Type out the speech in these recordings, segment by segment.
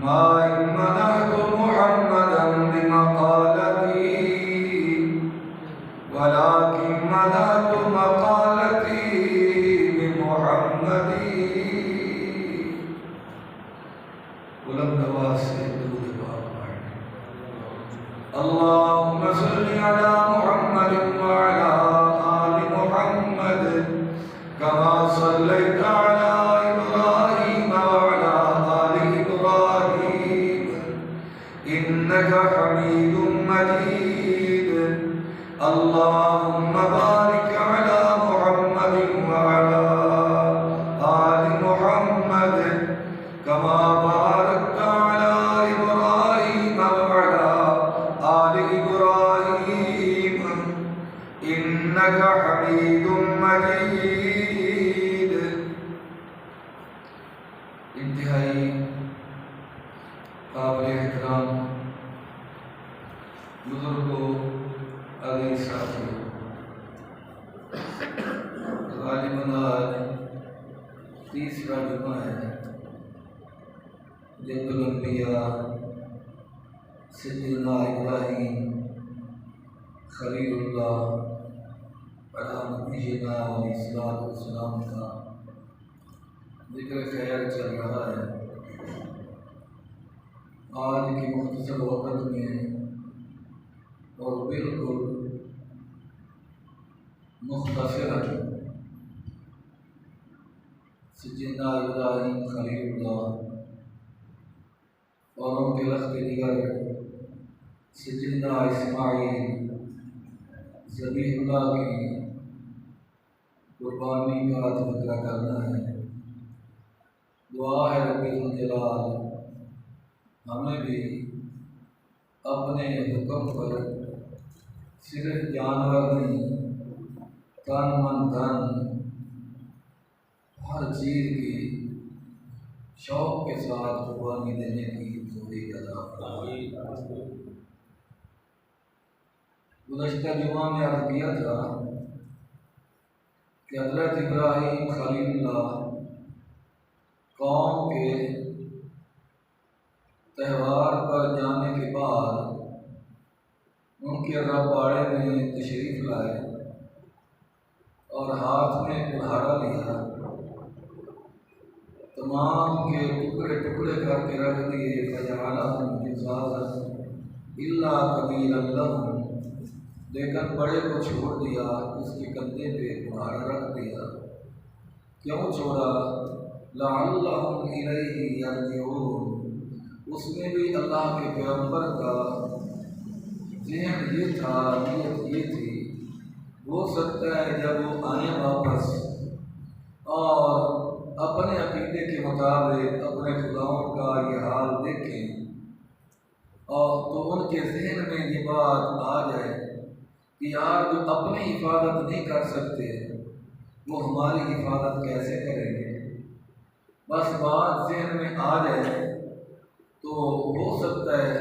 ما إن منعت محمدا بمقالتي ولكن منعت مقالتي بمحمد. بلند آواز سے درود پاک پڑھیں. اللهم صل على محمد وعلى آل محمد كما صليت على إبراهيم وعلى آل إبراهيم إنك حميد مجيد. اللهم بارك على محمد وعلى آل محمد كما باركت على إبراهيم وعلى آل إبراهيم إنك حميد مجيد. انتہائی قابل احترام بزرگوں، عزیز ساتھیوں، غالباً آج تیسرا جمعہ ہے جد الانبیاء سیدنا ابراہیم خلیل اللہ علیہ نبینا علیہ الصلوۃ والسلام کا ذکر خیر چل رہا ہے. آج کی مختصر وقت میں اور بالکل مختصر سیدنا ابراہیم خلیل اللہ اور ان کے لخت دیگر سیدنا اسماعیل ذبیح اللہ کی قربانی کا تذکرہ کرنا ہے. دعا ہے رب الجلال ہمیں بھی اپنے حکم پر صرف جانور نہیں، تن من دھن ہر چیز کی شوق کے ساتھ قربانی دینے کی توفیق عطا فرمائے. گزشتہ جمعہ میں عرض کیا تھا کہ حضرت ابراہیم خلیل اللہ قوم کے تہوار پر جانے کے بعد ان کے رب باڑے میں تشریف لائے اور ہاتھ میں کلہاڑا لیا، تمام کے ٹکڑے ٹکڑے کر کے رکھ دیے. فجعلهم جزازا الا قبیلا لهم، لیکن بڑے کو چھوڑ دیا، اس کے کندھے پہ کلہاڑا رکھ دیا. کیوں چھوڑا؟ لعلهم الیہ یرجعون. اس میں بھی اللہ کے پیغمبر کا ذہن یہ تھا، نیت یہ تھی، ہو سکتا ہے جب وہ آئیں واپس اور اپنے عقیدے کے مطابق اپنے خداؤں کا یہ حال دیکھیں اور تو ان کے ذہن میں یہ بات آ جائے کہ یار جو اپنی حفاظت نہیں کر سکتے وہ ہماری حفاظت کیسے کریں گے. بس بات ذہن میں آ جائے تو ہو سکتا ہے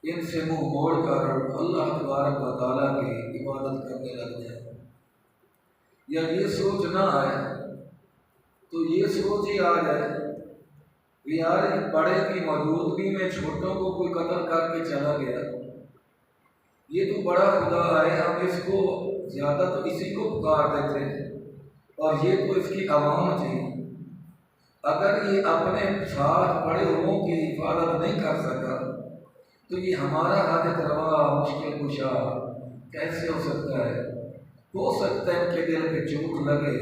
ان سے منہ موڑ کر اللہ تبارک و تعالیٰ کی عبادت کرنے لگ جائے. یا یہ سوچ نہ آئے تو یہ سوچ ہی آ جائے کہ یار بڑے کی موجودگی میں چھوٹوں کو کوئی قتل کر کے چلا گیا، یہ تو بڑا خدا ہے، ہم اس کو زیادہ تو اسی کو پکار دیتے اور یہ تو اس کی عوام تھی. اگر یہ اپنے ساتھ بڑے لوگوں کی حفاظت نہیں کر سکا تو یہ ہمارا حاجت روا مشکل کشا کیسے ہو سکتا ہے؟ ہو سکتا ہے ان کے دل پہ چوٹ لگے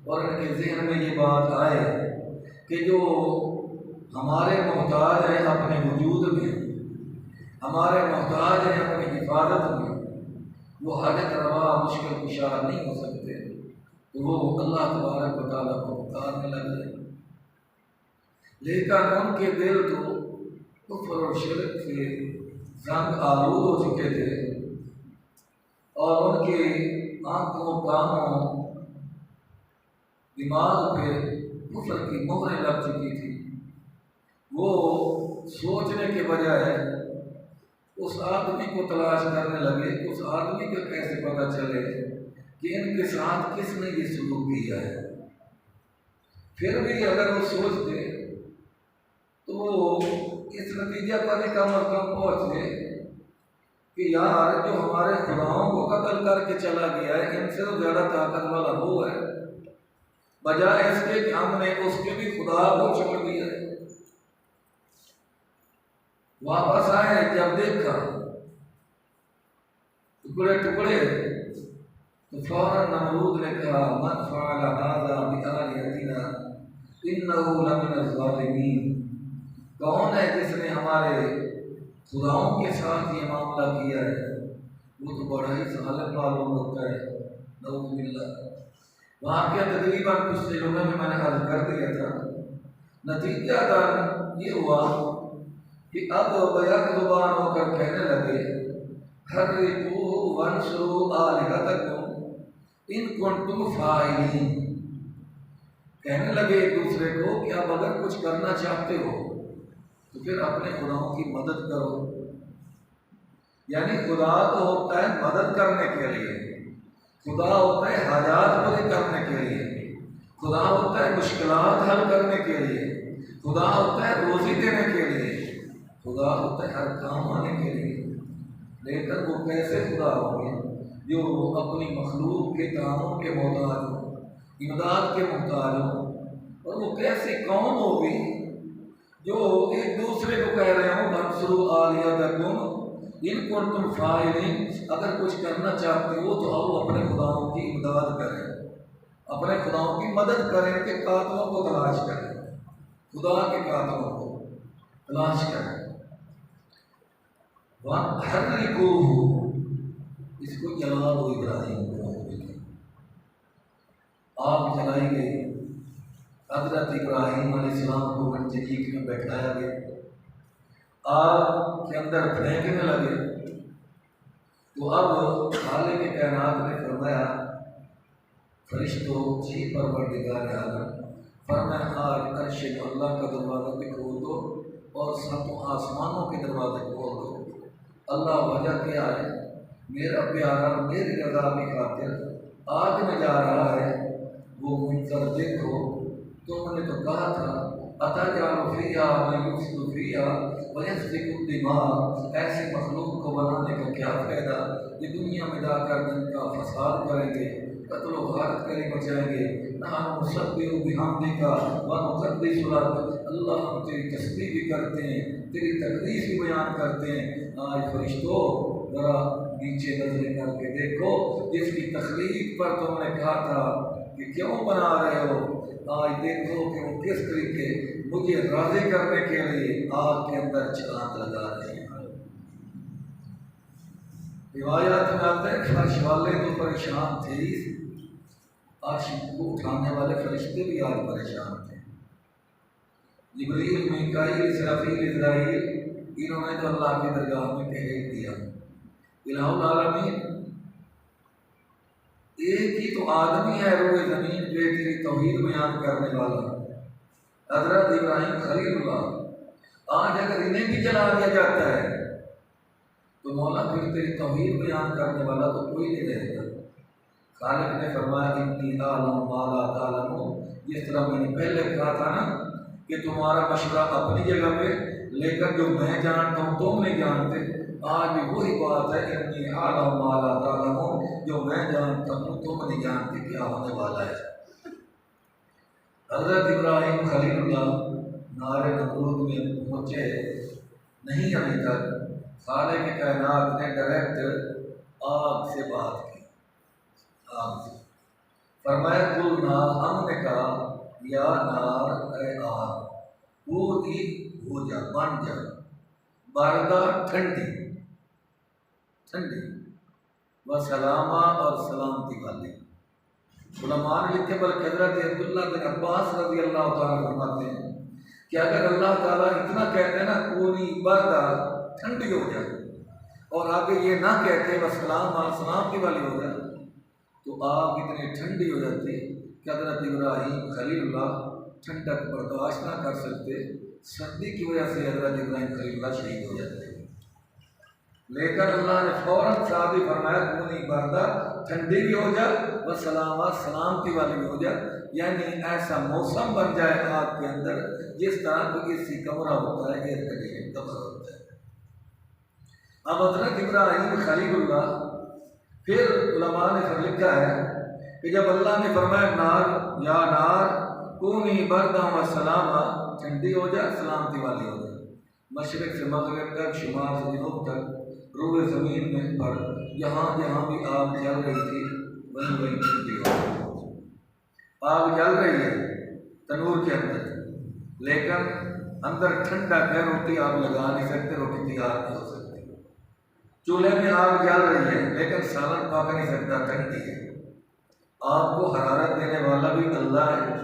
اور ان کے ذہن میں یہ بات آئے کہ جو ہمارے محتاج ہیں اپنے وجود میں، ہمارے محتاج ہیں اپنی حفاظت میں، وہ حاجت روا مشکل کشا نہیں ہو سکتے، تو وہ اللہ تبارک و تعالیٰ کو پکارنے لگے. لیکن ان کے دل تو کفر اور شرک سے زنگ آلود ہو چکے تھے اور ان کے آنکھوں کانوں دماغ پہ کفر کی مہریں لگ چکی تھی. وہ سوچنے کے بجائے اس آدمی کو تلاش کرنے لگے، اس آدمی کو کیسے پتہ چلے کہ ان کے ساتھ کس نے یہ سلوک کیا ہے. پھر بھی اگر وہ سوچتے تو وہ تو اس نتیجہ پر بھی کم از کم پہنچے کہ یار جو ہمارے خداؤں کو قتل کر کے چلا گیا ہے ان سے تو زیادہ طاقت والا وہ ہے، بجائے اس کے کہ ہم نے اس کے بھی خدا کو چھوڑ دیا ہے۔ واپس آئے جب دیکھا ٹکڑے ٹکڑے تو فوراً نمرود نے کہا من فعل هذا بآلهتنا انه لمن الظالمین، کون ہے جس نے ہمارے خداؤں کے ساتھ یہ معاملہ کیا ہے، وہ تو بڑا ہی ظالم معلوم ہوتا ہے، نعوذ باللہ۔ وہاں کیا تقریباً کچھ جملے میں نے عرض کر دیا تھا، نتیجہ یہ ہوا کہ اب بیک زبان ہو کر کہنے لگے حرقوہ وانصروا آلہتکم ان کنتم فاعلین، کہنے لگے ایک دوسرے کو کہ اب اگر کچھ کرنا چاہتے ہو تو پھر اپنے خداؤں کی مدد کرو۔ یعنی خدا تو ہوتا ہے مدد کرنے کے لیے، خدا ہوتا ہے حاجات پوری کرنے کے لیے، خدا ہوتا ہے مشکلات حل کرنے کے لیے، خدا ہوتا ہے روزی دینے کے لیے، خدا ہوتا ہے ہر کام آنے کے لیے۔ لیکن وہ کیسے خدا ہوں گے جو اپنی مخلوق کے کاموں کے محتاج ہوں، امداد کے محتاج ہوں؟ اور وہ کیسی قوم ہوگی جو ایک دوسرے کو کہہ رہے ہوں منصروا آلیہتکم ان کنتم فاعلین، اگر کچھ کرنا چاہتے ہو تو آؤ اپنے خداؤں کی امداد کریں، اپنے خداؤں کی مدد کریں کہ قاتلوں کو تلاش کریں، خدا کے قاتلوں کو تلاش کریں۔ وَحَرِّقُوهُ، اس کو جلا دو ابراہیم کو، آگ جلائی گئی، حضرت ابراہیم علیہ السلام کو منجنیق میں بیٹھایا گیا، آگ کے اندر پھینکنے لگے تو اب خالق کائنات نے فرمایا فرشتوں جی پروردگار عالم، فرمایا آج عرش اللہ کا دروازہ بھی کھول دو اور ساتوں آسمانوں کے دروازے کھول دو۔ اللہ وجہ کیا ہے؟ میرا پیارا میری رضا کی خاطر آگ میں جا رہا ہے، وہ منظر دیکھو۔ تم نے تو کہا تھا أَتَجْعَلُ فِيهَا مَن يُفْسِدُ فِيهَا وَيَسْفِكُ الدِّمَاءَ، ایسی مخلوق کو بنانے کا کیا فائدہ یہ دنیا میں جا کر جن کا فساد کریں گے، قتل و غارت کریں بچائیں گے۔ نحن نسبح بحمدک ونقدس لک، اللہ ہم تیری تسبیح بھی کرتے ہیں، تیری تقدیس بھی بیان کرتے ہیں۔ آج فرشتوں ذرا نیچے نظریں کر کے دیکھو، جس کی تخلیق پر تم نے کہا تھا کہ کیوں بنا رہے ہو، آج دیکھو کہ وہ کس طریقے مجھے راضی کرنے کے لیے آگ کے اندر چھلانگ لگا رہے ہیں۔ روایات میں آتا ہے فرش والے تو پریشان تھے، عرش کو اٹھانے والے فرشتے بھی آج پریشان تھے۔ جبریل، میکائیل، اسرافیل، اسرائیل، انہوں نے تو اللہ کی درگاہ میں کہہ دیا الہ العالمین، ایک ہی تو آدمی ہے روئے زمین پہ تیری توحید بیان کرنے والا، حضرت ابراہیم خلیل اللہ۔ آج اگر انہیں بھی جلا دیا جاتا ہے تو مولا پھر تیری توحید بیان کرنے والا تو کوئی نہیں رہے گا۔ خالق نے فرمایا انی اعلم ما لا تعلمون، جس طرح میں نے پہلے کہا تھا نا کہ تمہارا مشورہ اپنی جگہ پہ، لیکن جو میں جانتا ہوں تم نہیں جانتے، آج بھی وہی بات ہے انی اعلم ما لا تعلمون، جو میں جانتا ہوں تم نہیں جانتے کیا ہونے والا ہے۔ حضرت ابراہیم خلیل اللہ نار نمرود میں پہنچے نہیں ابھی تک، خالق کائنات نے ڈائریکٹ آگ سے بات کی، آگ سے فرمایا قلنا، ہم نے کہا یا نار اے آگ کونی ہو جا، بن جا، باردہ ٹھنڈی ٹھنڈی، وسلامہ اور سلامتی والی۔ علماء نے لکھے بلکہ حضرت عبداللہ بن عباس رضی اللہ تعالیٰ فرماتے ہیں کہ اگر اللہ تعالیٰ اتنا کہتے ہیں نا کونی باردہ ٹھنڈی ہو جائے اور آگے یہ نہ کہتے وسلام اور سلامتی والی ہو جائے تو آگ اتنی ٹھنڈی ہو جاتی کہ حضرت ابراہیم خلیل اللہ ٹھنڈک برداشت نہ کر سکتے، سردی کی وجہ سے حضرت ابراہیم خلیل اللہ شہید ہو جاتے۔ لیکن اللہ نے فوراً شادی فرمایا کونی باردہ ٹھنڈی بھی ہو جائے وہ سلامت سلامتی والی بھی ہو جائے، یعنی ایسا موسم بن جائے آگ کے اندر جس طرح کوئی اسی کمرہ ہوتا ہے، ایئر کنڈیشن کمرہ ہوتا ہے۔ اب حضرت ابراہیم خلیل اللہ، پھر علماء نے پھر لکھا ہے کہ جب اللہ نے فرمایا نار یا نار کونی بردا و سلاما، ٹھنڈی ہو جائے سلامتی والی ہو جائے، مشرق سے مغرب تک شمال سے جنوب تک روئے زمین میں پر جہاں جہاں بھی آگ جل رہی تھی وہیں وہیں ٹھنڈی ہو گئی۔ آگ جل رہی ہے تنور کے اندر، لیکن اندر ٹھنڈا ہے، روٹی آپ لگا نہیں سکتے، روٹی تیار نہیں ہو سکتی۔ چولہے میں آگ جل رہی ہے لیکن سالن پک نہیں سکتا، ٹھنڈی ہے۔ آگ کو حرارت دینے والا بھی اللہ ہے،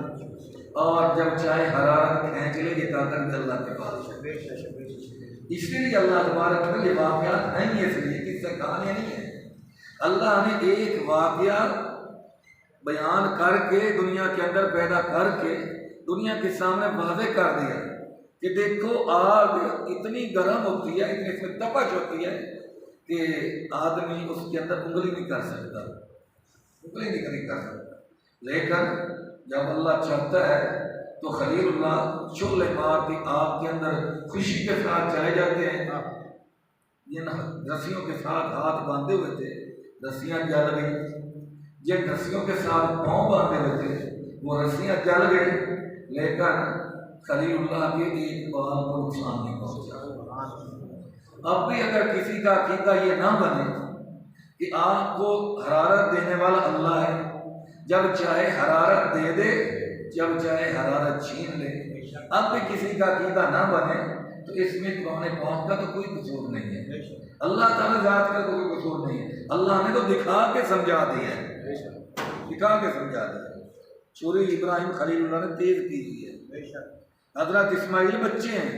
اور جب چاہے حرارت کھینچ لے یہ طاقت بھی اللہ کے پاس ہے۔ اس لیے اللہ تبارک و تعالیٰ یہ واقعات نہیں ہے، اس لیے کس سے کہانیاں نہیں ہیں۔ اللہ نے ایک واقعہ بیان کر کے دنیا کے اندر پیدا کر کے دنیا کے سامنے واضح کر دیا کہ دیکھو آگ اتنی گرم ہوتی ہے، اتنی اس میں تپش ہوتی ہے کہ آدمی اس کے اندر انگلی نہیں کر سکتا، انگلی نہیں کر سکتا۔ لیکن جب اللہ چاہتا ہے تو خلیل اللہ شعلے مار کی آگ کے اندر خوشی کے ساتھ چلے جاتے ہیں۔ جن رسیوں کے ساتھ ہاتھ باندھے ہوئے تھے رسیاں جل گئی، جن رسیوں کے ساتھ پاؤں باندھے ہوئے تھے وہ رسیاں جل گئی، لیکن خلیل اللہ کے ایک بال کو نقصان نہیں پہنچا۔ اب بھی اگر کسی کا عقیدہ یہ نہ بنے کہ آگ کو حرارت دینے والا اللہ ہے، جب چاہے حرارت دے دے، جب چاہے حرارت چھین لے، اب بھی کسی کا عقیدہ نہ بنے تو اس میں قرآن پاک کا تو کوئی قصور نہیں ہے، اللہ تعالیٰ ذات کا کوئی قصور نہیں ہے۔ اللہ نے تو دکھا کے سمجھا دیا ہے، دکھا کے سمجھا دیا ہے۔ چھری ابراہیم خلیل اللہ نے تیز کی ہوئی ہے، حضرت اسماعیل بچے ہیں،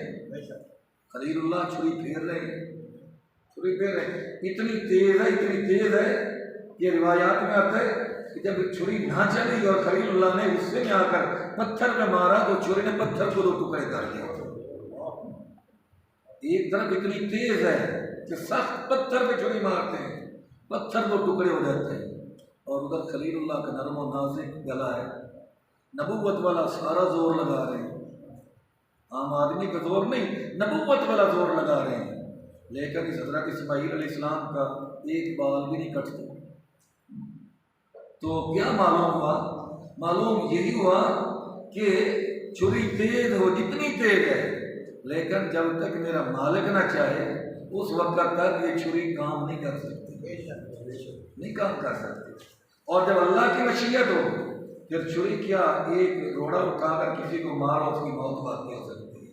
خلیل اللہ چھری پھیر رہے ہیں، چھری پھیر رہے ہیں، اتنی تیز ہے، اتنی تیز ہے کہ روایات میں آتا ہے کہ جب چھری نہ چلی اور خلیل اللہ نے غصے میں آ کر پتھر میں مارا تو چھری نے پتھر کو 2 ٹکڑے کر دیا۔ ایک طرف اتنی تیز ہے کہ سخت پتھر پہ چھری مارتے ہیں، پتھر 2 ٹکڑے ہو جاتے ہیں، اور ادھر خلیل اللہ کا نرم و نازک گلا ہے، نبوت والا سارا زور لگا رہے ہیں، عام آدمی کا زور نہیں، نبوت والا زور لگا رہے ہیں، لیکن اس حضرت اسماعیل علیہ السلام کا ایک بال بھی نہیں کٹتا۔ تو کیا معلوم ہوا؟ معلوم یہی ہوا کہ چھری تیز ہو جتنی تیز ہے، لیکن جب تک میرا مالک نہ چاہے اس وقت تک یہ چھری کام نہیں کر سکتی، نہیں کام کر سکتی۔ اور جب اللہ کی مشیت ہو پھر چھری کیا ایک روڑا اٹھا کر کسی کو مارو اس کی موت واقع ہو سکتی ہے۔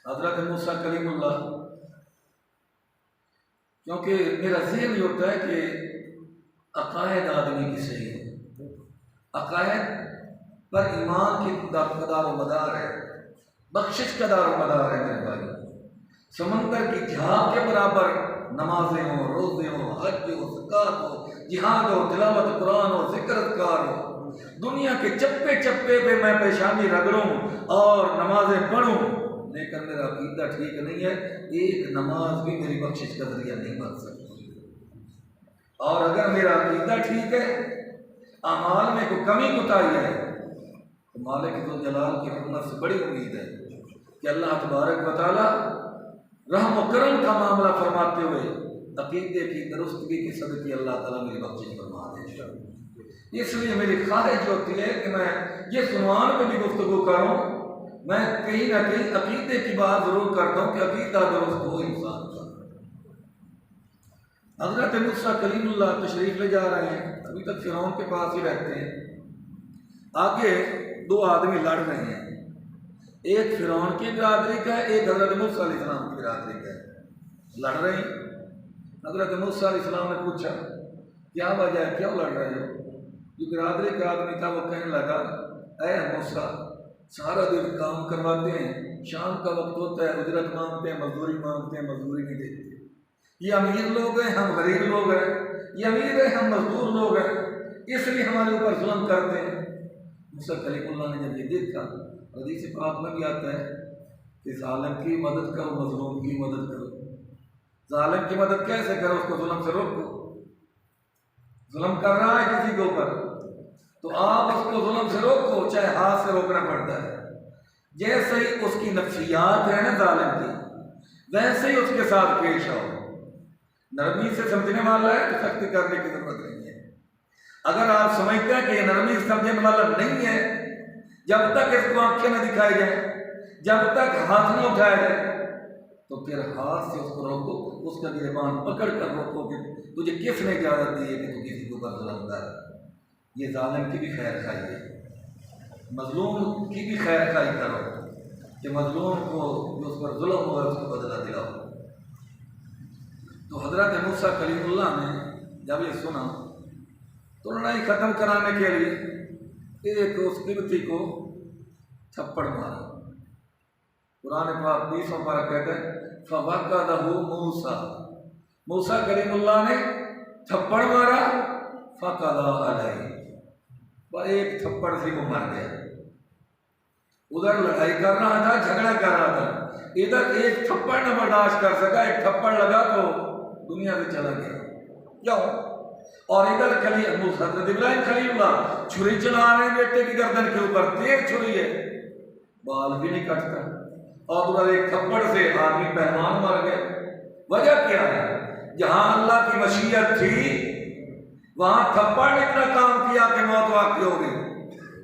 حضرت موسیٰ کلیم اللہ، کیونکہ میرا ذہن یہ ہوتا ہے کہ عقائد آدمی کی صحیح ہے، عقائد پر ایمان کی قدار و مدار ہے، بخشش کا دار و مدار ہے میرے بھائی۔ سمندر کی جھاگ کے برابر نمازیں ہوں، روزے ہوں، حج ہو، زکوٰۃ ہو، جہاد ہو، تلاوت قرآن ہو، ذکر اذکار ہو، دنیا کے چپے چپے پہ میں پیشانی رگڑوں اور نمازیں پڑھوں، لیکن میرا عقیدہ ٹھیک نہیں ہے، ایک نماز بھی میری بخشش کا ذریعہ نہیں بن سکتی۔ اور اگر میرا عقیدہ ٹھیک ہے، اعمال میں کوئی کمی کوتاہی ہے، تو مالک ذوالجلال کی رحمت سے بڑی امید ہے کہ اللہ تبارک و تعالیٰ رحم و کرم کا معاملہ فرماتے ہوئے عقیدے کی درستگی کی صدقے اللہ تعالیٰ میری بخشش فرما دے۔ اس لیے میری خواہش ہوتی ہے کہ میں جس عنوان پہ بھی گفتگو کروں، میں کہیں نہ کہیں عقیدے کی بات ضرور کرتا ہوں کہ عقیدہ درست ہو انسان کا۔ حضرت موسیٰ کلیم اللہ تشریف لے جا رہے ہیں، ابھی تک فرعون کے پاس ہی رہتے ہیں، آگے 2 آدمی لڑ رہے ہیں، ایک فرعون کی برادری کا ہے، ایک حضرت موسیٰ علیہ السلام کی برادری کا ہے، لڑ رہے ہیں۔ حضرت موسیٰ علیہ السلام نے پوچھا کیا وجہ ہے، کیوں لڑ رہے ہو؟ جو برادری کا آدمی تھا وہ کہنے لگا اے موسیٰ، سارا دن کام کرواتے ہیں، شام کا وقت ہوتا ہے اجرت مانگتے ہیں، مزدوری مانگتے ہیں، مزدوری نہیں دیتے، یہ امیر لوگ ہیں، ہم غریب لوگ ہیں، یہ امیر ہیں، ہم مزدور لوگ ہیں، اس لیے ہمارے اوپر ظلم کرتے ہیں۔ موسیٰ کلیم اللہ نے جب یہ دیکھا، حدیث پاک میں بھی آتا ہے کہ ظالم کی مدد کرو، مظلوم کی مدد کرو۔ ظالم کی مدد کیسے کرو؟ اس کو ظلم سے روکو، ظلم کر رہا ہے کسی کے اوپر تو آپ اس کو ظلم سے روکو، چاہے ہاتھ سے روکنا پڑتا ہے۔ جیسے ہی اس کی نفسیات ہے نا ظالم کی، ویسے ہی اس کے ساتھ پیش آؤ۔ نرمی سے سمجھنے والا ہے تو سختی کرنے کی ضرورت نہیں ہے۔ اگر آپ سمجھتے ہیں کہ یہ نرمی سے سمجھنے والا نہیں ہے، جب تک اس کو آنکھیں نہ دکھائی جائیں، جب تک ہاتھ نہ اٹھایا جائے، تو پھر ہاتھ سے اس کو روکو، اس کا گریبان پکڑ کر روکو کہ تجھے کس نے اجازت دی ہے کہ تو کسی کو پر ظلم کر۔ یہ ظالم کی بھی خیر خواہی ہے، مظلوم کی بھی خیر خواہی کرو کہ مظلوم کو جو اس پر ظلم ہوا اس کو بدلہ دلاؤ۔ تو حضرت موسیٰ کلیم اللہ نے جب یہ سنا تو لڑائی ختم کرانے کے لیے ایک اس قبطی کو تھپڑ مارا۔ قرآن پاک 20 پارہ کہتا ہے فَوَقَدَهُ مُوسَىٰ، موسیٰ کلیم اللہ نے تھپڑ مارا، فَقَضَىٰ عَلَيْهِ، وہ ایک تھپڑ سے وہ مر گیا۔ ادھر لڑائی کر رہا تھا، جھگڑا کر رہا تھا، ادھر ایک تھپڑ نہ برداشت کر سکا، ایک تھپڑ لگا تو دنیا سے چلا گیا۔ کیوں؟ اور ادھر حضرت ابراہیم خلیل اللہ چھری چلا رہے ہیں بیٹے کی گردن کے اوپر، تیز چھری ہے، بال بھی نہیں کٹتا، اور ادھر ایک تھپڑ سے آدمی پہلوان مر گیا۔ وجہ کیا ہے؟ جہاں اللہ کی مشیت تھی وہاں تھپڑ نے اتنا کام کیا کہ موت واقع ہو گئی،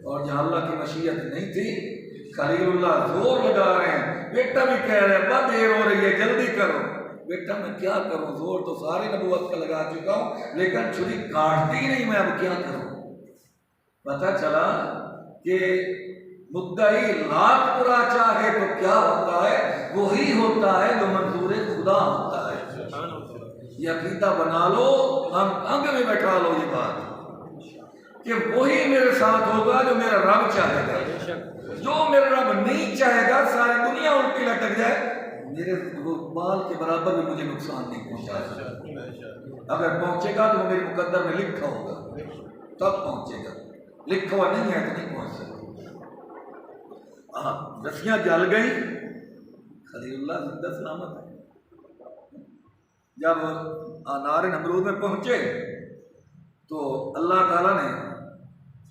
اور جہاں اللہ کی مشیت نہیں تھی خلیل اللہ زور لگا رہے ہیں، بیٹا بھی کہہ رہے ہیں بہت دیر ہو رہی ہے جلدی کرو۔ بیٹا میں کیا کروں، زور تو ساری نبوت کا لگا چکا ہوں لیکن چھری کاٹتی نہیں، میں اب کیا کروں۔ پتہ چلا کہ مدعی لاکھ برا چاہے تو کیا ہوتا ہے، وہی ہوتا ہے جو منظور خدا ہوتا ہے۔ یہ عقیدہ بنا لو، انگ میں بیٹھا لو یہ بات کہ وہی میرے ساتھ ہوگا جو میرا رب چاہے گا، جو میرا رب نہیں چاہے گا ساری دنیا الٹی لٹک جائے، میرے بال کے برابر بھی مجھے نقصان نہیں پہنچا۔ اگر پہنچے گا تو وہ میرے مقدر میں لکھا ہوگا، تب پہنچے گا، لکھا ہوا نہیں ہے تو نہیں پہنچ سکتا۔ رسیاں جل گئی، خلیل اللہ زندہ سلامت ہے۔ جب نار نمرود میں پہنچے تو اللہ تعالیٰ نے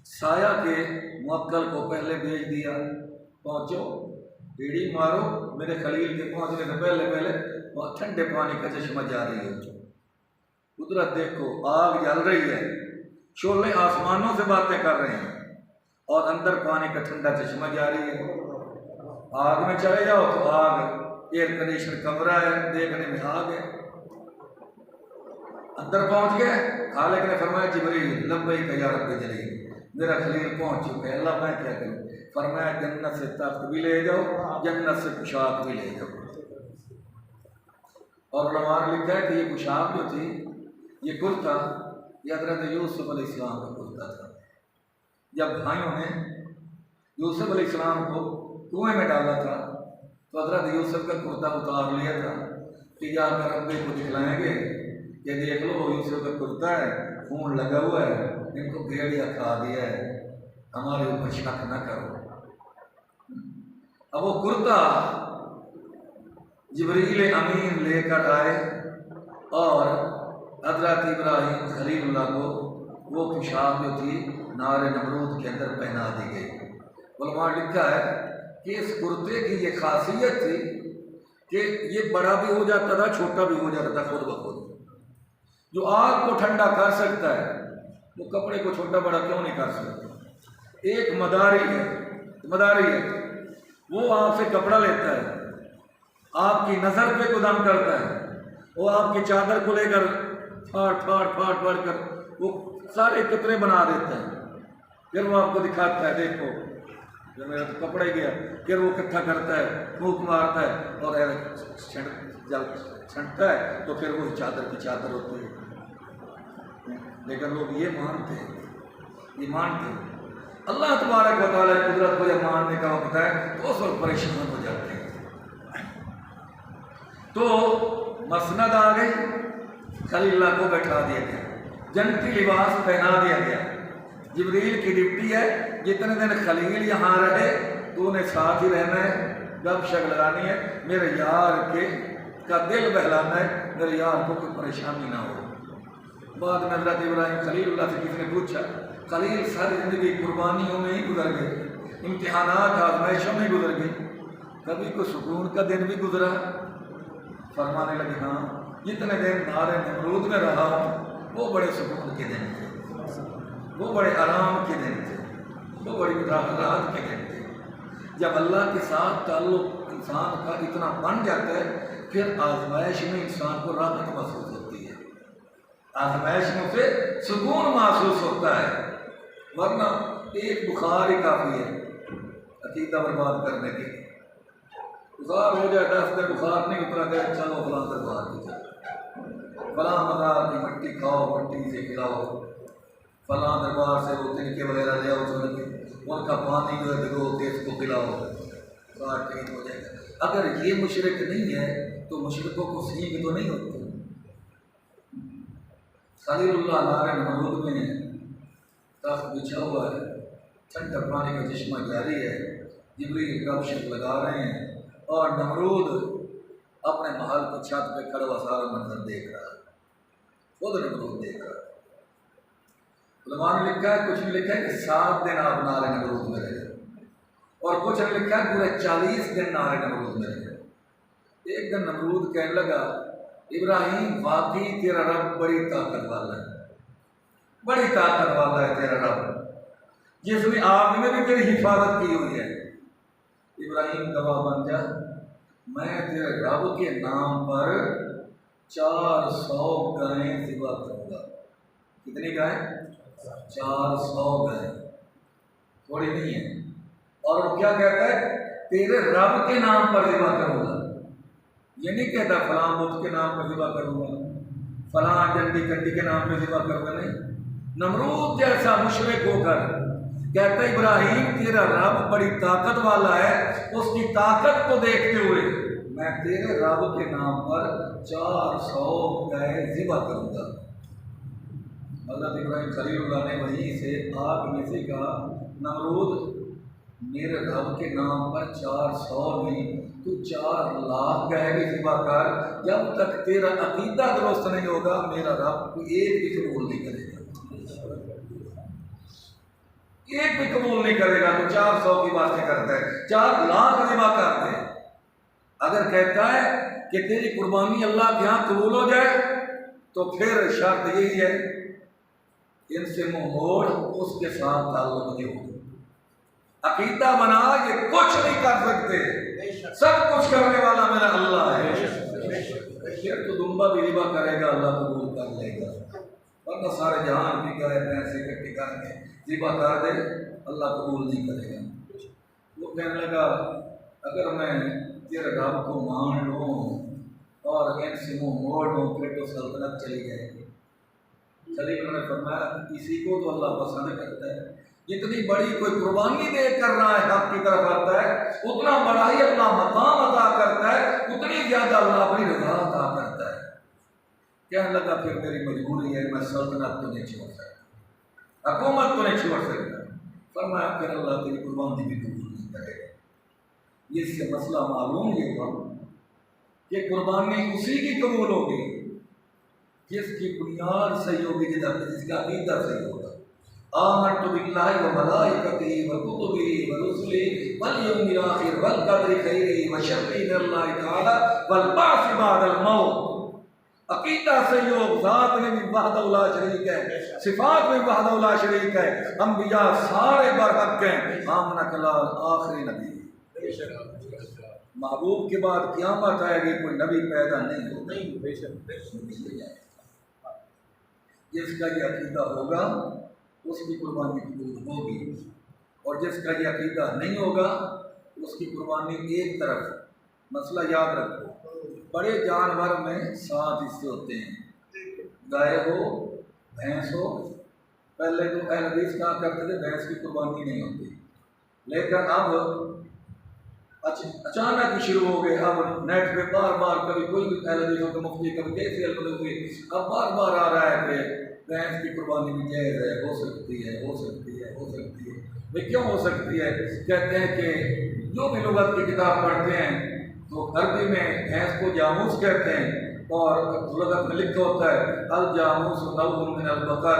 سایہ کے موکل کو پہلے بھیج دیا، پہنچو بیڑی مارو، میرے خلیل کے پہنچنے سے پہلے وہاں ٹھنڈے پانی کا چشمہ جاری ہے۔ قدرت دیکھو، آگ جل رہی ہے، شعلے آسمانوں سے باتیں کر رہے ہیں اور اندر پانی کا ٹھنڈا چشمہ جاری ہے۔ آگ میں چلے جاؤ تو آگ، ایئر کنڈیشن کمرہ ہے، دیکھنے میں آگ ہے۔ اندر پہنچ گئے، خالق نے فرمایا جبریل لبیک یا رب جلیل، میرا خلیل پہنچ چکا ہے، اللہ میں کیا کروں؟ فرمایا جنت سے تخت بھی لے جاؤ، جنت سے پوشاک بھی لے جاؤ۔ اور علماء نے لکھا ہے کہ یہ پوشاک جو تھی، یہ کرتا یہ حضرت یوسف علیہ السلام کا کرتا تھا۔ جب بھائیوں نے یوسف علیہ السلام کو کنویں میں ڈالا تھا تو حضرت یوسف کا کرتا اتار لیا تھا کہ جا کر ابے کو دکھلائیں گے کہ دیکھ لو یوسف کا کرتا ہے، خون لگا ہوا ہے، ان کو بھیڑیا کھا دیا ہے، ہمارے اوپر شک نہ کرو۔ اب وہ کرتا جبریل امین لے کر آئے اور حضرت ابراہیم خلیل اللہ کو وہ پوشاک جو تھی نار نمرود کے اندر پہنا دی گئی۔ علماء لکھا ہے کہ اس کرتے کی یہ خاصیت تھی کہ یہ بڑا بھی ہو جاتا تھا، چھوٹا بھی ہو جاتا تھا خود بخود۔ جو آگ کو ٹھنڈا کر سکتا ہے وہ کپڑے کو چھوٹا بڑا کیوں نہیں کر سکتا؟ ایک مداری ہے، وہ آپ سے کپڑا لیتا ہے، آپ کی نظر پہ قدم کرتا ہے، وہ آپ کی چادر کو لے کر پھاڑ کر وہ سارے قطرے بنا دیتا ہے، پھر وہ آپ کو دکھاتا ہے دیکھو جو میرا تو کپڑا ہی گیا، پھر وہ اکٹھا کرتا ہے، پھونک مارتا ہے اور جب چھنٹتا ہے تو پھر وہ چادر کی چادر ہوتی ہے۔ لیکن لوگ یہ مانتے ہیں اللہ تبارک و تعالیٰ قدرت کو جب ماننے کا وقت ہے تو اس وقت پریشان ہو جاتے ہیں۔ تو مسند آ گئی، خلیل اللہ کو بیٹھا دیا گیا، جنتی لباس پہنا دیا گیا۔ جبریل کی ڈیوٹی ہے جتنے دن خلیل یہاں رہے تو انہیں ساتھ ہی رہنا ہے، گپ شپ لگانی ہے، میرے یار کا دل بہلانا ہے، میرے یار کو کوئی پریشانی نہ ہو۔ بعد میں حضرت ابراہیم خلیل اللہ سے کسی نے پوچھا خلیل ساری زندگی قربانیوں میں ہی گزر گئی، امتحانات آزمائشوں میں گزر گئی، کبھی کوئی سکون کا دن بھی گزرا؟ فرمانے لگے ہاں جتنے دن نارے نمرود میں رہا ہوں وہ بڑے سکون کے دن تھے، وہ بڑے آرام کے دن تھے، وہ بڑی راحت کے دن تھے۔ جب اللہ کے ساتھ تعلق انسان کا اتنا بن جاتا ہے پھر آزمائش میں انسان کو راحت محسوس ہوتی ہے، آزمائش میں اسے سکون محسوس ہوتا ہے، ورنہ ایک بخار ہی کافی ہے عقیدہ برباد کرنے کے لیے۔ بخار ہو جائے 10 دن بخار نہیں اترا گیا، چلو فلاں دربار کی جائے، فلاں مزار کی مٹی کھاؤ، مٹی سے کھلاؤ، فلاں دربار سے وہ تنکے وغیرہ لے آؤ، ان کا پانی جو ہے بھگو کے اس کو پلاؤ، بخار ٹھیک ہو جائے گا۔ اگر یہ مشرک نہیں ہے تو مشرکوں کو سینگ تو نہیں ہوتی۔ خلیل اللہ نار نمرود میں تخت بچھا ہوا ہے، ٹھنڈا پانی کا چشمہ جاری ہے، جبریل گپ شپ لگا رہے ہیں اور نمرود اپنے محل کی چھت پہ کھڑا ہوا سارا منظر دیکھ رہا ہے، خود نمرود دیکھ رہا ہے۔ علماء نے لکھا ہے، کچھ نے لکھا ہے کہ 7 دن آپ نار نمرود میں رہے، اور کچھ نے لکھا ہے پورے 40 دن نار نمرود میں رہے۔ ایک دن نمرود کہنے لگا ابراہیم واقعی تیرا رب بڑی طاقت والا ہے، بڑی طاقت والا ہے تیرا رب، جس نے آگ میں بھی تیری حفاظت کی ہوئی ہے۔ ابراہیم گواہ بن جا، میں تیرے رب کے نام پر 400 گائیں ذبح کروں گا۔ کتنی گائیں؟ 400 گائیں، تھوڑی نہیں ہے۔ اور وہ کیا کہتا ہے؟ تیرے رب کے نام پر ذبح کروں گا، یہ نہیں کہتا فلاں بت کے نام پر ذبح کروں گا، فلاں ڈنڈی کنڈی کے نام پہ ذبح کروں گا، نہیں۔ نمرود جیسا مشرک ہو کر کہتا ہے ابراہیم تیرا رب بڑی طاقت والا ہے، اس کی طاقت کو دیکھتے ہوئے میں تیرے رب کے نام پر 400 گائے ذبح کروں گا۔ حضرت ابراہیم خلیل اللہ نے وہیں سے آگ میں سے کہا نمرود میرے رب کے نام پر 400 نہیں تو 4 لاکھ گائے بھی ذبح کر، جب تک تیرا عقیدہ درست نہیں ہوگا میرا رب کو ایک بھی قبول نہیں کرے گا، ایک بھی قبول نہیں کرے گا۔ تو 400 کی باتیں کرتا ہے، 4 لاکھ ذبح کر دے۔ اگر کہتا ہے کہ تیری قربانی اللہ کے ہاں قبول ہو جائے تو پھر شرط یہی ہے ان سے منہ موڑ، اس کے ساتھ تعلق نہیں ہوگا۔ عقیدہ بنا یہ کچھ نہیں کر سکتے، سب کچھ کرنے والا میرا اللہ ہے۔ پھر تو دمبا بھی ذبح کرے گا اللہ قبول کر لے گا، ورنہ سارے جہان کی گائے بھینس اکٹھی کر کے ذبح کر دے اللہ قبول نہیں کرے گا۔ وہ کہنے لگا اگر میں تیرے رب کو مان لوں اور ان سے منہ موڑ لوں پھر تو سلطنت چلی جائے گی۔ خلیل نے فرمایا اسی کو تو اللہ پسند کرتا ہے، جتنی بڑی کوئی قربانی دے کر رہا ہے حق کی طرف آتا ہے اتنا بڑا ہی اللہ مقام عطا کرتا ہے، اتنی زیادہ اللہ اپنی رضا عطا کرتا ہے۔ کہنے لگا پھر میری مجبوری ہے، میں سلطنت تو نہیں چھوڑ سکتا، حکومت تو نہیں چھوڑ سکتا۔ فرمایا پھر اللہ تیری قربانی بھی قبول نہیں کرے گا۔ اس سے مسئلہ معلوم یہ ہوا کہ قربانی اسی کی قبول ہوگی جس کی بنیاد صحیح ہوگی، جس کا عقیدہ صحیح ہوگا۔ آمنت باللہ و ملائکتہ و کتبہ و رسلہ والیوم الآخر والقدر خیرہ و شرہ من اللہ تعالی والبعث بعد الموت۔ عقیدہ صحیح ہو، ذات میں بھی وحدہ لا شریک ہے، صفات میں وحدہ لا شریک ہے، انبیاء سارے برحق ہیں، آمنہ کلال آخری نبی، محبوب کے بعد قیامت آئے گی کوئی نبی پیدا نہیں ہوگا۔ جس کا یہ عقیدہ ہوگا اس کی قربانی قبول ہوگی، اور جس کا یہ عقیدہ نہیں ہوگا اس کی قربانی ایک طرف۔ مسئلہ یاد رکھو، بڑے جانور میں 7 حصے ہوتے ہیں، گائے ہو بھینس ہو۔ پہلے تو اہل حدیث کہا کرتے تھے بھینس کی قربانی نہیں ہوتی، لیکن اب اچانک ہی شروع ہو گئے، اب نیٹ پہ بار بار کبھی کوئی بھی اہل حدیثوں کے مفتی کبھی کیسی ہوئی، اب بار بار آ رہا ہے کہ بھینس کی قربانی بھی جائز ہے، ہو سکتی ہے، ہو سکتی ہے، ہو سکتی ہے۔ بھائی کیوں ہو سکتی ہے؟ کہتے ہیں کہ جو بھی لغت کی کتاب پڑھتے ہیں تو عربی میں بھینس کو جاموس کہتے ہیں، اور لغت میں لکھا ہوتا ہے الجاموس نوع من البقر،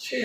6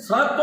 7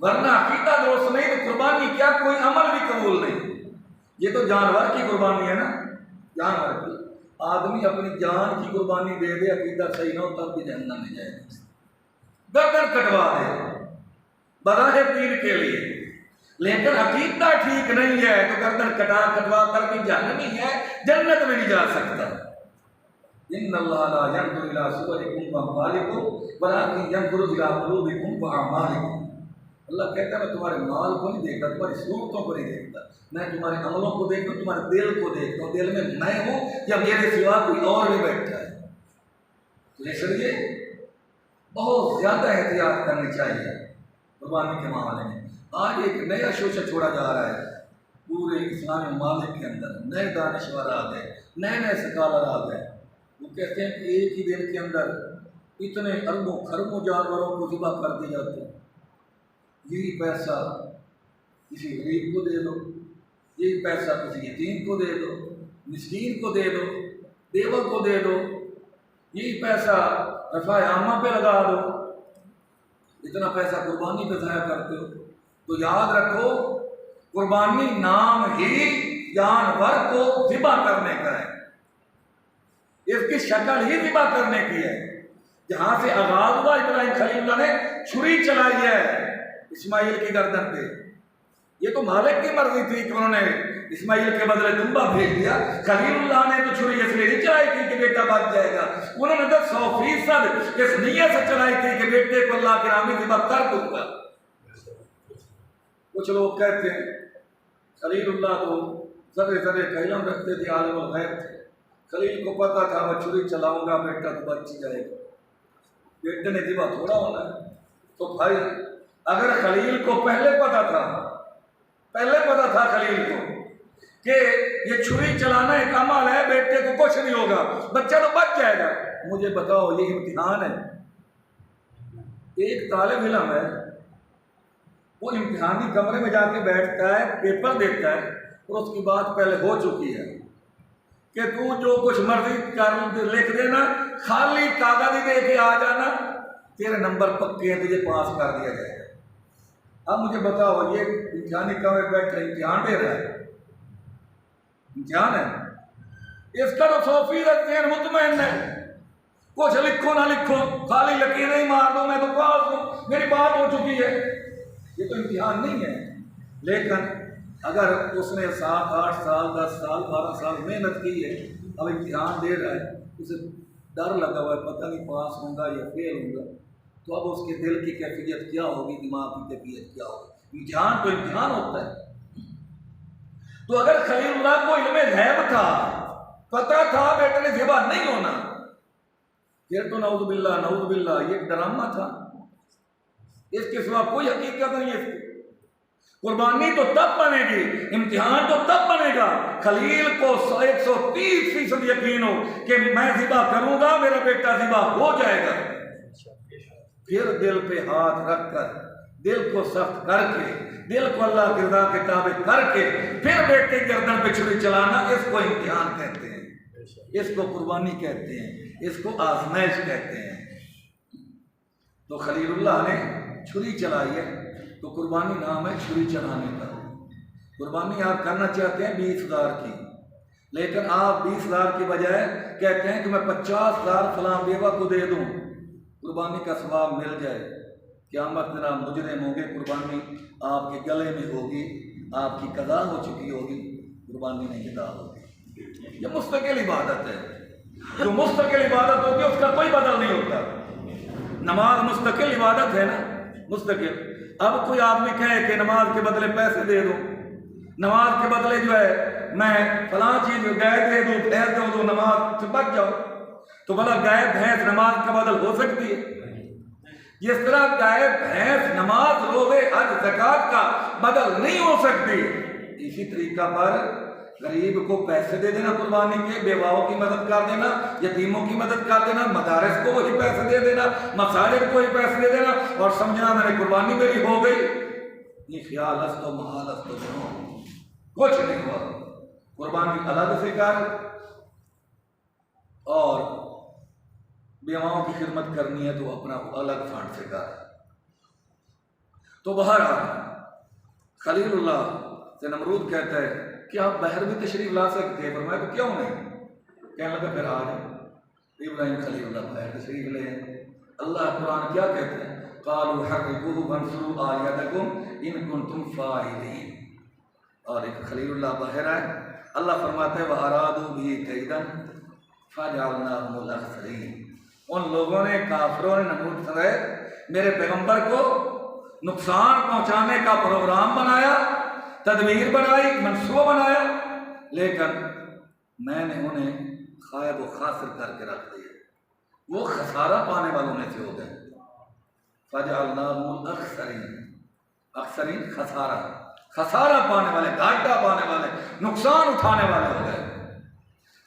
ورنہ عقیدہ درست نہیں تو قربانی کیا کوئی عمل بھی قبول نہیں۔ یہ تو جانور کی قربانی ہے نا، جانور کی، آدمی اپنی جان کی قربانی دے دے، عقیدہ صحیح نہ ہو تب بھی جہنم میں جائے گا، گردن کٹوا دے بظاہر دین کے لیے، لیکن عقیدہ ٹھیک نہیں ہے تو گردن کٹوا کر بھی جہنمی ہے، جنت میں نہیں جا سکتا۔ ان اللہ لا ينظر الى صوركم واموالكم ولكن ينظر الى قلوبكم واعمالكم۔ اللہ کہتا ہے میں تمہارے مال کو نہیں دیکھتا، تمہاری صورتوں کو نہیں دیکھتا، میں تمہارے عملوں کو دیکھتا ہوں، تمہارے دل کو دیکھتا ہوں، دل میں میں ہوں یا میرے سوا کوئی اور بھی بیٹھا ہے۔ تو اس لیے بہت زیادہ احتیاط کرنی چاہیے قربانی کے معاملے میں۔ آج ایک نیا شوشہ چھوڑا جا رہا ہے پورے اسلامی ممالک کے اندر، نئے دانشور آ گئے، نئے سکالر آ گئے، وہ کہتے ہیں کہ ایک ہی دن کے اندر اتنے اربوں خربوں جانوروں کو ذبح کر دی جاتے ہیں، یہی پیسہ کسی غریب کو دے دو، یہی پیسہ کسی یتیم کو دے دو، مسکین کو دے دو، بیوہ کو دے دو، یہی پیسہ رفع عامہ پہ لگا دو، اتنا پیسہ قربانی پہ ضائع کرتے ہو۔ تو یاد رکھو قربانی نام ہی جانور کو ذبح کرنے کا ہے، اس کی شکل ہی ذبح کرنے کی ہے۔ جہاں سے آغاز ہوا ابراہیم خلیل اللہ نے چھری چلائی ہے اسماعیل کی گردن پہ، یہ تو مالک کی مرضی تھی کہ انہوں نے اسماعیل کے بدلے دمبا بھیج دیا، خلیل اللہ نے تو چھری اس لیے نہیں چلائی تھی کہ بیٹا بچ جائے گا، انہوں نے تو 100% اس نیت سے چلائی تھی کہ بیٹے کو اللہ کے نام میں ذبح کر دوں گا۔ کچھ لوگ کہتے ہیں خلیل اللہ تو ذرے ذرے کا علم رکھتے تھے، عالم الغیب تھے، خلیل کو پتا تھا میں چھری چلاؤں گا بیٹا تو بچ جائے گا، بیٹے نے ذبح تھوڑا ہونا ہے۔ تو بھائی اگر خلیل کو پہلے پتا تھا خلیل کو کہ یہ چھری چلانا ایک عمل ہے، بیٹے کو کچھ نہیں ہوگا، بچہ تو بچ جائے گا، مجھے بتاؤ یہ امتحان ہے۔ ایک طالب علم ہے، وہ امتحانی کمرے میں جا کے بیٹھتا ہے، پیپر دیتا ہے، اور اس کی بات پہلے ہو چکی ہے کہ تو جو کچھ مرضی کر لکھ دینا، خالی کاغذ ہی دے کے آ جانا، تیرے نمبر پکے ہیں، تجھے پاس کر دیا جائے گا۔ اب مجھے بتاؤ یہ امتحانی کمرے میں بیٹھ کر امتحان دے رہا ہے، امتحان ہے، اس کا تو 100% ذہن مطمئن ہے، کچھ لکھو نہ لکھو، خالی لکیریں ہی مار دو، میں تو پاس ہوں، میری بات ہو چکی ہے۔ یہ تو امتحان نہیں ہے، لیکن اگر اس نے 7 8 سال 10 سال 12 سال محنت کی ہے، اب امتحان دے رہا ہے، اسے ڈر لگا ہوا ہے پتہ نہیں پاس ہوں گا یا فیل ہوں گا، تو اب اس کے دل کی کیفیت کیا ہوگی، دماغ کی کیفیت کیا ہوگی؟ امتحان تو امتحان ہوتا ہے۔ تو اگر خلیل اللہ کو علم غیب تھا، پتہ تھا بیٹے نے ذبح نہیں ہونا، پھر تو نعوذ باللہ یہ ایک ڈرامہ تھا، اس کے سوا کوئی حقیقت نہیں ہے۔ قربانی تو تب بنے گی، امتحان تو تب بنے گا خلیل کو 130% یقین ہو کہ میں ذبح کروں گا، میرا بیٹا ذبح ہو جائے گا، پھر دل پہ ہاتھ رکھ کر، دل کو سخت کر کے، دل کو اللہ کی رضا کے تابع کر کے پھر بیٹے کی گردن پہ چھری چلانا، اس کو امتحان کہتے ہیں، اس کو قربانی کہتے ہیں، اس کو آزمائش کہتے ہیں۔ تو خلیل اللہ نے چھری چلائی ہے، تو قربانی نام ہے چھری چلانے کا۔ قربانی آپ کرنا چاہتے ہیں 20,000 کی، لیکن آپ 20,000 کی بجائے کہتے ہیں کہ میں 50,000 فلاں بیوہ کو دے دوں، قربانی کا ثواب مل جائے، قیامت میں آپ مجرم ہوں گے، قربانی آپ کے گلے میں ہوگی، آپ کی قضا ہو چکی ہوگی، قربانی نہیں ادا ہوگی۔ یہ مستقل عبادت ہے، جو مستقل عبادت ہوتی ہے اس کا کوئی بدل نہیں ہوتا۔ نماز مستقل عبادت ہے نا، مستقل۔ اب کوئی آدمی کہے کہ نماز کے بدلے پیسے دے دو، نماز کے بدلے جو ہے میں فلاں چیز گائے دے دوں، بھینس دے دوں، نماز سے بچ جاؤ، تو بھلا گائے بھینس نماز کا بدل ہو سکتی ہے؟ جس طرح گائے بھینس نماز روزے حج زکوٰۃ کا بدل نہیں ہو سکتی، اسی طریقہ پر غریب کو پیسے دے دینا قربانی کے، بیواؤں کی مدد کر دینا، یتیموں کی مدد کر دینا، مدارس کو وہی پیسے دے دینا، مساجد کو وہی پیسے دے دینا، اور سمجھنا میں نے قربانی میری ہو گئی، یہ خیال است و محال است و جنون، کچھ نہیں ہوا۔ قربانی الگ سے کر، اور بیواؤں کی خدمت کرنی ہے تو اپنا الگ فنڈ سے کر۔ تو باہر آ خلیل اللہ سے نمرود کہتا ہے کہ آپ بحر بھی تشریف لا سکتے ہیں، فرمایا تو کیوں نہیں؟ کہنے لگا پھر آج ابراہیم خلیل اللہ بحر تشریف لے ہیں۔ اللہ قرآن کیا کہتے ہیں؟ قالوا حرقوه وانصروا آلهتكم ان کنتم فاعلین۔ اور ایک خلیل اللہ باہر آئے، اللہ فرماتے ہیں وَأَرَادُوا بِهِ كَيْدًا فَجَعَلْنَاهُمُ الْأَخْسَرِينَ۔ ان لوگوں نے، کافروں نے، نمرود سمیت میرے پیغمبر کو نقصان پہنچانے کا پروگرام بنایا، تدبیر بنائی، منصوبہ بنایا، لیکن میں نے انہیں خائب و خاسر کر کے رکھ دیا، وہ خسارہ پانے والوں میں سے ہو گئے۔ فَجَعَلْنَاهُمُ الْأَخْسَرِينَ، اخسرین خسارہ پانے والے، گھاٹا پانے والے، نقصان اٹھانے والے ہو گئے۔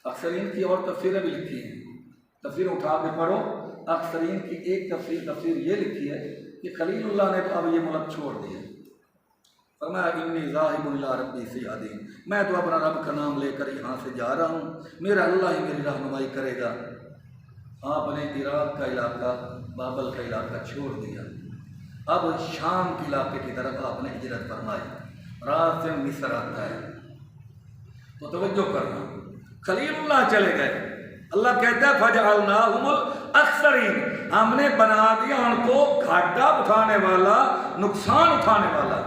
اخسرین کی اور تفسیریں بھی لکھی ہیں، تفسیر اٹھا کے پڑھو۔ اخسرین کی ایک تفسیر یہ لکھی ہے کہ خلیل اللہ نے تو اب یہ ملک چھوڑ دیا، فرمایا انی ذاہب الی ربی سیہدین، میں تو اپنا رب کا نام لے کر یہاں سے جا رہا ہوں، میرا اللہ ہی میری رہنمائی کرے گا۔ آپ نے عراق کا علاقہ، بابل کا علاقہ چھوڑ دیا، اب شام کے علاقے کی طرف آپ نے ہجرت فرمائی، رات سے مصر آتا ہے تو توجہ کرنا۔ خلیل اللہ چلے گئے، اللہ کہتا ہے فَجَعَلْنَاهُمُ الْأَخْسَرِينَ، ہم نے بنا دیا ان کو گھاٹا اٹھانے والا، نقصان اٹھانے والا۔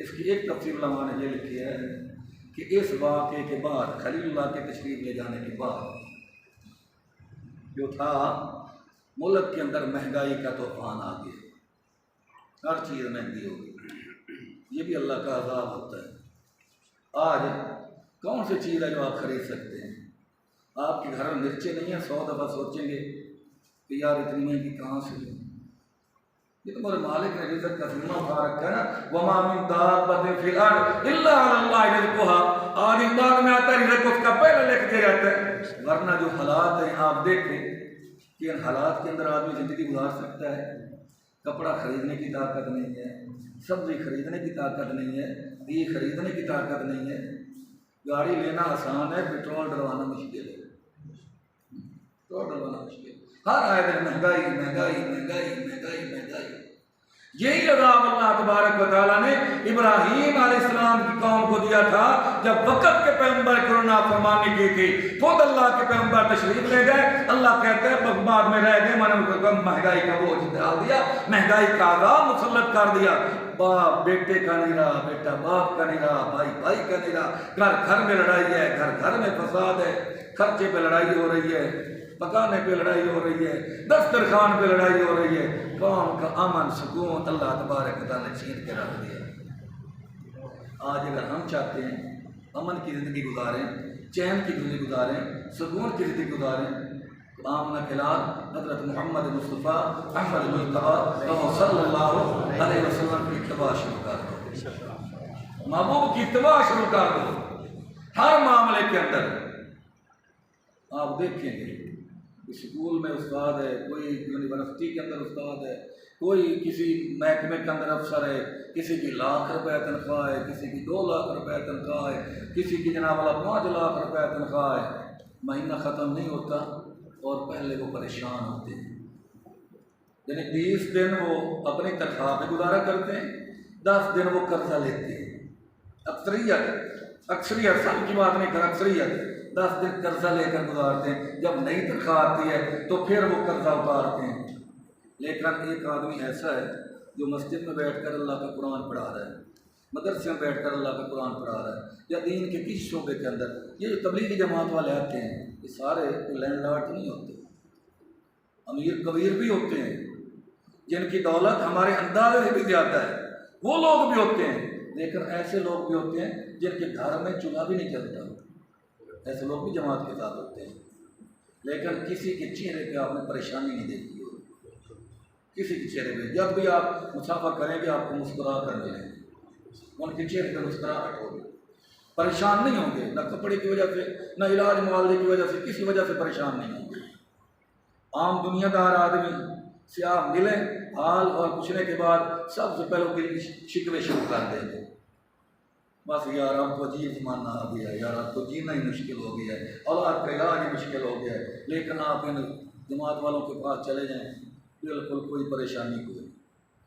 اس کی ایک تفسیر علماء نے یہ لکھی ہے کہ اس واقعے کے بعد، خلیل اللہ کے تشریف لے جانے کے بعد جو تھا ملک کے اندر مہنگائی کا طوفان آ گیا، ہر چیز مہنگی ہو گئی، یہ بھی اللہ کا عذاب ہوتا ہے۔ آج کون سی چیز ہے جو آپ خرید سکتے ہیں؟ آپ کے گھر میں مرچیں نہیں ہیں، 100 دفعہ سوچیں گے کہ یار اتنی مہنگی کہاں سے لیں؟ یہ تو میرے مالک نے رزق کا ذمہ اٹھا رکھا ہے نا، وَمَا مِن دَابَّةٍ فِي الْأَرْضِ إِلَّا عَلَى اللَّهِ رِزْقُهَا۔ آج اقبال میں آتا ہے رزق اس کا پہلے لکھ دیا جاتا ہے، ورنہ جو حالات ہیں آپ دیکھیں کہ ان حالات کے اندر آدمی زندگی گزار سکتا ہے؟ کپڑا خریدنے کی طاقت نہیں ہے، سبزی خریدنے کی طاقت نہیں ہے، گھی خریدنے کی طاقت نہیں ہے، گاڑی لینا آسان ہے، پیٹرول ڈلوانا مشکل ہے، پیٹرول ڈلوانا مشکل ہے، ہر آئے دن مہنگائی مہنگائی مہنگائی مہنگائی مہنگائی۔ یہی عذاب اللہ تبارک و تعالیٰ نے ابراہیم علیہ السلام کی قوم کو دیا تھا جب وقت کے پیغمبر کو نافرمانی کی تھی، خود اللہ کے پیغمبر تشریف لے گئے، اللہ کہتے ہیں بعد میں رہ گئے، میں نے ان کو مہنگائی کا بوجھ ڈال دیا، مہنگائی کا عذاب مسلط کر دیا، باپ بیٹے کا نہیں رہا، بیٹا باپ کا نہیں رہا، بھائی بھائی کا نہیں رہا، گھر گھر میں لڑائی ہے، گھر گھر میں فساد ہے، خرچے پہ لڑائی ہو رہی ہے، پکانے پہ لڑائی ہو رہی ہے، دسترخوان پہ لڑائی ہو رہی ہے، قوم کا امن سکون اللہ تبارک و تعالیٰ نے چھین کے رکھ دیا۔ آج اگر ہم چاہتے ہیں امن کی زندگی گزاریں، چین کی زندگی گزاریں، سکون کی زندگی گزاریں، تو آمنہ کلال حضرت محمد مصطفیٰ احمد مصطفیٰ صلی اللہ علیہ وسلم کی اتباع شروع کر دو، محبوب کی اتباع شروع کر دو۔ ہر معاملے کے اندر آپ دیکھیں گے، اسکول میں استاد ہے، کوئی یونیورسٹی کے اندر استاد ہے، کوئی کسی محکمے کے اندر افسر ہے، کسی کی 1,00,000 روپے تنخواہ ہے، کسی کی 2,00,000 روپے تنخواہ ہے، کسی کی جناب والا 5,00,000 روپے تنخواہ ہے، مہینہ ختم نہیں ہوتا اور پہلے وہ پریشان ہوتے ہیں، یعنی 20 دن وہ اپنی تنخواہ پہ گزارا کرتے ہیں، 10 دن وہ قرضہ لیتے ہیں۔ اکثریت سب کی بات نہیں کر، اکثریت 10 دن قرضہ لے کر گزارتے ہیں، جب نئی تنخواہ آتی ہے تو پھر وہ قرضہ اتارتے ہیں۔ لیکن ایک آدمی ایسا ہے جو مسجد میں بیٹھ کر اللہ کا قرآن پڑھا رہا ہے، مدرسے میں بیٹھ کر اللہ کا قرآن پڑھا رہا ہے، یا دین کے کس شعبے کے اندر، یہ جو تبلیغی جماعت والے آتے ہیں یہ سارے لینڈ لارڈ نہیں ہوتے، امیر کبیر بھی ہوتے ہیں، جن کی دولت ہمارے اندازے سے بھی زیادہ ہے، وہ لوگ بھی ہوتے ہیں، لیکن ایسے لوگ بھی ہوتے ہیں جن کے گھر میں چولہا بھی نہیں چلتا، ایسے لوگ بھی جماعت کے ساتھ ہوتے ہیں، لیکن کسی کے چہرے پہ آپ نے پریشانی نہیں دیکھی ہو، کسی کے چہرے پہ جب بھی آپ مسافر کریں گے آپ کو مسکرا کر ملیں گے، ان کے چہرے پہ مسکراہٹ ہوگی، پریشان نہیں ہوں گے، نہ کپڑے کی وجہ سے، نہ علاج معالجے کی وجہ سے، کسی وجہ سے پریشان نہیں ہوں گے۔ عام دنیا دار آدمی سے آپ ملیں، حال اور پوچھنے کے بعد سب سے پہلے ان کی شکوے شروع کر دیں گے، بس یار آپ کو عجیب زمانہ آ گیا ہے، یار آپ کو جینا ہی مشکل ہو گیا ہے، اولاد کا علاج ہی مشکل ہو گیا ہے، لیکن آپ ان جماعت والوں کے پاس چلے جائیں بالکل کوئی پریشانی کوئی نہیں۔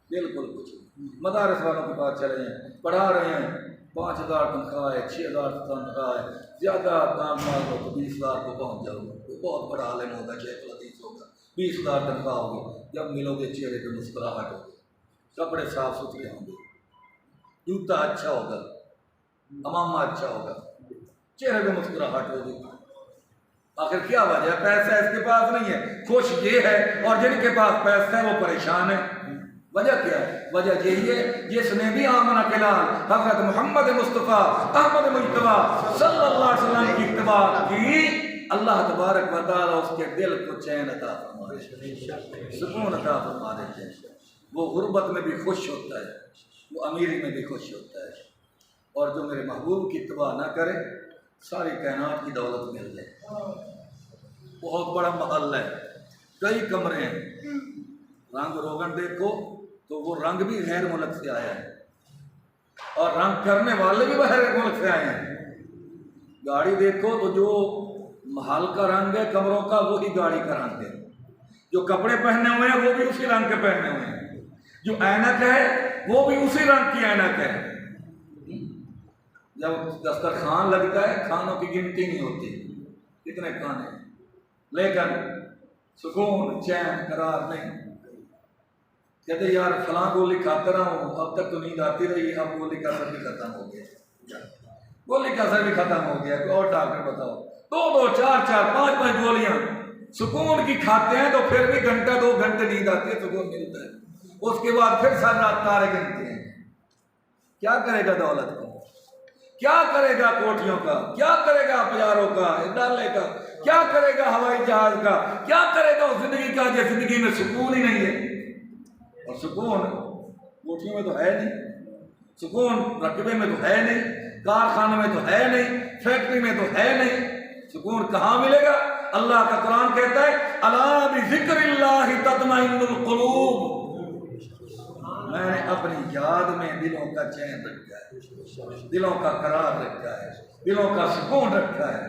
بالکل کچھ نہیں۔ مدارس والوں کے پاس چلے ہیں، پڑھا رہے ہیں، 5,000 تنخواہ ہے، 6,000 تنخواہ ہے، زیادہ دام مانگو تو 20,000 کو پہنچ جاؤ گے، وہ بہت بڑا عالم ہوگا، شیخ الحدیث ہوگا، 20,000 تنخواہ ہوگی، جب ملو گے چہرے پہ مسکراہٹ ہوگی، کپڑے صاف ستھرے ہوں گے، جوتا اچھا ہوگا، امامہ اچھا ہوگا، چہرے پہ مسکراہٹ ہوگی۔ آخر کیا وجہ ہے؟ پیسہ اس کے پاس نہیں ہے، خوش یہ ہے، اور جن کے پاس پیسہ ہے وہ پریشان ہے۔ وجہ کیا ہے؟ وجہ یہی ہے جس نے بھی آمنہ کلال حضرت محمد مصطفیٰ احمد مجتبیٰ صلی اللہ علیہ وسلم کی اتباع کی، اللہ تبارک و تعالیٰ اس کے دل کو چین عطا فرما دیتے ہیں، سکون عطا فرما دیتے ہیں، وہ غربت میں بھی خوش ہوتا ہے، وہ امیری میں بھی خوش ہوتا ہے۔ اور جو میرے محبوب کی اتباع نہ کرے، ساری کائنات کی دولت مل جائے، بہت بڑا محل ہے، کئی کمرے ہیں، رنگ روغن دیکھو تو وہ رنگ بھی غیر ملک سے آیا ہے، اور رنگ کرنے والے بھی باہر ملک سے آئے ہیں۔ گاڑی دیکھو تو جو محل کا رنگ ہے کمروں کا، وہی گاڑی کا رنگ ہے، جو کپڑے پہنے ہوئے ہیں وہ بھی اسی رنگ کے پہنے ہوئے ہیں، جو اینک ہے وہ بھی اسی رنگ کی اینک ہے۔ جب دسترخوان لگتا ہے کھانوں کی گنتی نہیں ہوتی کتنے کھانے، لیکن سکون چین قرار نہیں۔ کہتے یار فلاں گولی کھاتا رہا ہوں، اب تک تو نیند آتی رہی، اب گولی کا اثر بھی ختم ہو گیا، گولی کا اثر بھی ختم ہو گیا، کوئی اور ڈاکٹر بتاؤ، 2 4 5 گولیاں سکون کی کھاتے ہیں تو پھر بھی گھنٹہ 2 گھنٹے نیند آتی ہے، سکون ملتا ہے، اس کے بعد پھر ساری رات تارے گنتے ہیں۔ کیا کرے گا دولت کو؟ کیا کرے گا کوٹھیوں کا؟ کیا کرے گا پجاروں کا، ڈالے کا؟ کیا کرے گا ہوائی جہاز کا؟ کیا کرے گا اس زندگی کا جس زندگی میں سکون ہی نہیں ہے؟ اور سکون کوٹھیوں میں تو ہے نہیں، سکون رقبے میں تو ہے نہیں، کارخانے میں تو ہے نہیں، فیکٹری میں تو ہے نہیں، سکون کہاں ملے گا؟ اللہ کا قرآن کہتا ہے الا بذکر اللہ تطمئن القلوب، میں نے اپنی یاد میں دلوں کا چین رکھا ہے، دلوں کا قرار رکھا ہے، دلوں کا سکون رکھا ہے۔